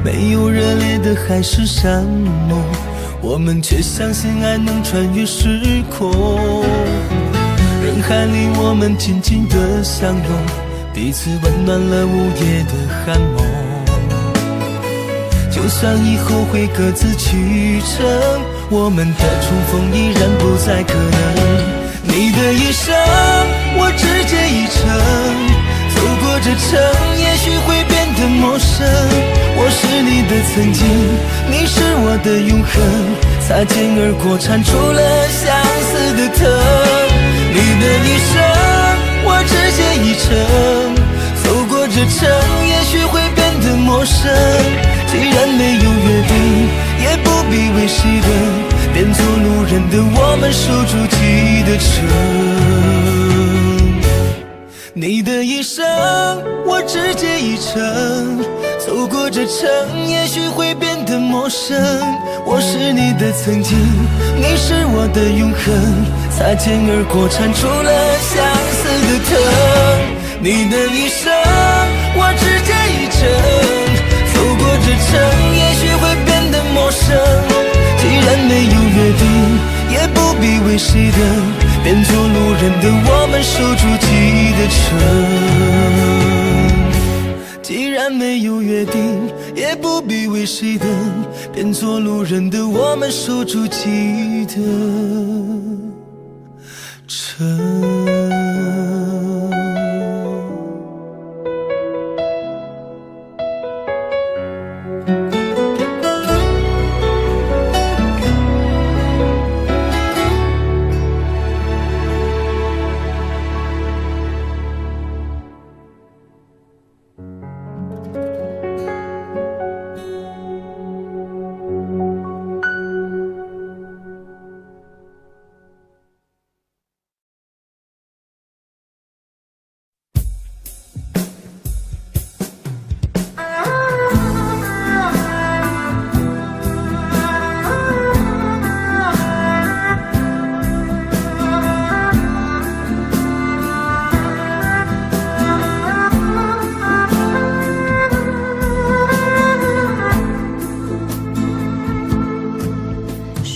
Speaker 9: 没有热烈的海誓山盟，我们却相信爱能穿越时空。人海里我们紧紧的相拥，彼此温暖了午夜的寒梦。就算以后会各自启程，我们的重逢依然不再可能。你的一生我只借一程，走过这程，也许会变得陌生。我是你的曾经，你是我的永恒，擦肩而过缠出了相思的藤。你的一生我只借一程，走过这程，也许会变得陌生。既然没有约定，也不必为谁等，变作路人的我们守住记忆的城。你的一生我只借一程，走过这程，也许会变得陌生。我是你的曾经，你是我的永恒，擦肩而过缠出了相思的藤。你的一生我只借一程，走过这程，也许会变得陌生。既然没有约定，也不必为谁等，变作路人的我们守住记忆的城。既然没有约定，也不必为谁等，变作路人的我们守住记忆的城。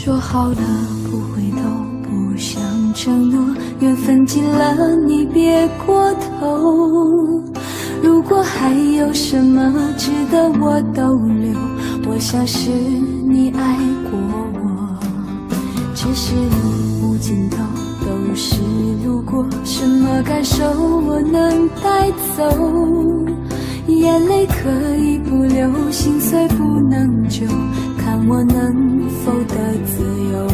Speaker 10: 说好了不回头，不想承诺，缘分尽了你别过头。如果还有什么值得我逗留，我想是你爱过我。只是路无尽头，都是路过，什么感受我能带走？眼泪可以不流，心碎不能救，看我能否得自由。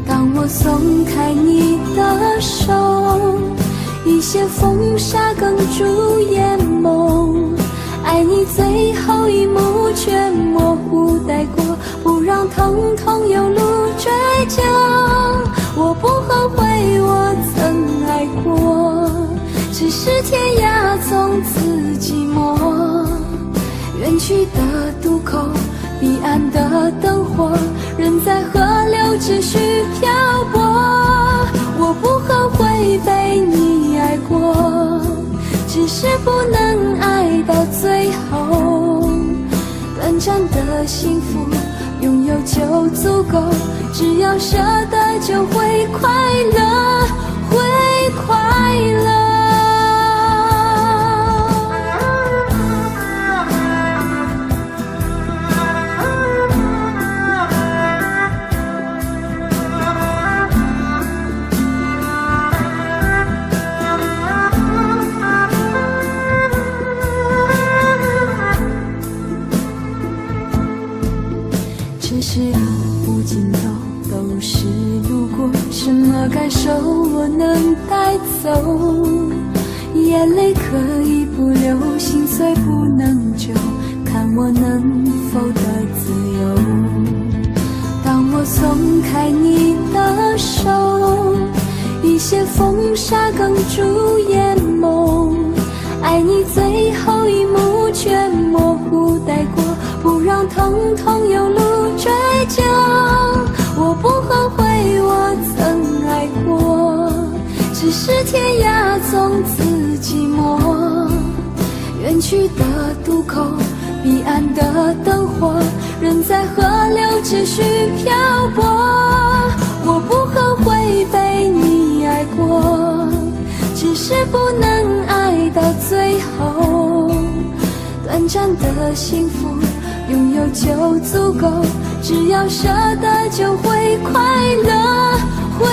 Speaker 10: 当我松开你的手，一些风沙哽住眼眸，爱你最后一幕却模糊带过，不让疼痛有路追究。我不后悔我曾爱过，只是天涯从此寂寞。远去的渡口，彼岸的灯火，人在河流只需漂泊。我不后悔被你爱过，只是不能爱到最后。短暂的幸福拥有就足够，只要舍得就会快乐，会快乐。只是是无尽头，都是路过，什么感受我能带走？眼泪可以不流，心碎不能救，看我能否得自由。当我松开你的手，一些风沙哽住眼眸，爱你最后一幕却模糊带过，不让疼痛有路追究。我不后悔我曾爱过，只是天涯从此寂寞。远去的渡口，彼岸的灯火，人在河流只需漂泊。我不后悔被你爱过，只是不能爱到最后。短暂的幸福拥有就足够，只要舍得就会快乐，会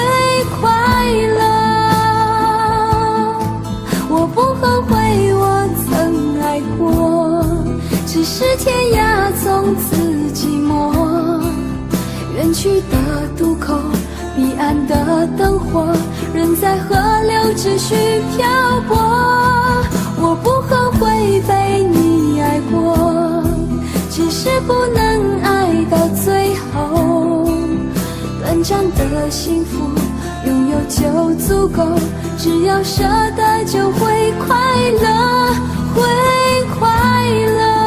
Speaker 10: 快乐。我不后悔我曾爱过，只是天涯从此寂寞。远去的渡口，彼岸的灯火，人在河流只需漂泊。我不后悔被你爱过，只是不能爱到最后。短暂的幸福拥有就足够，只要舍得就会快乐，会快乐。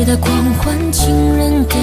Speaker 8: 的狂欢，情人给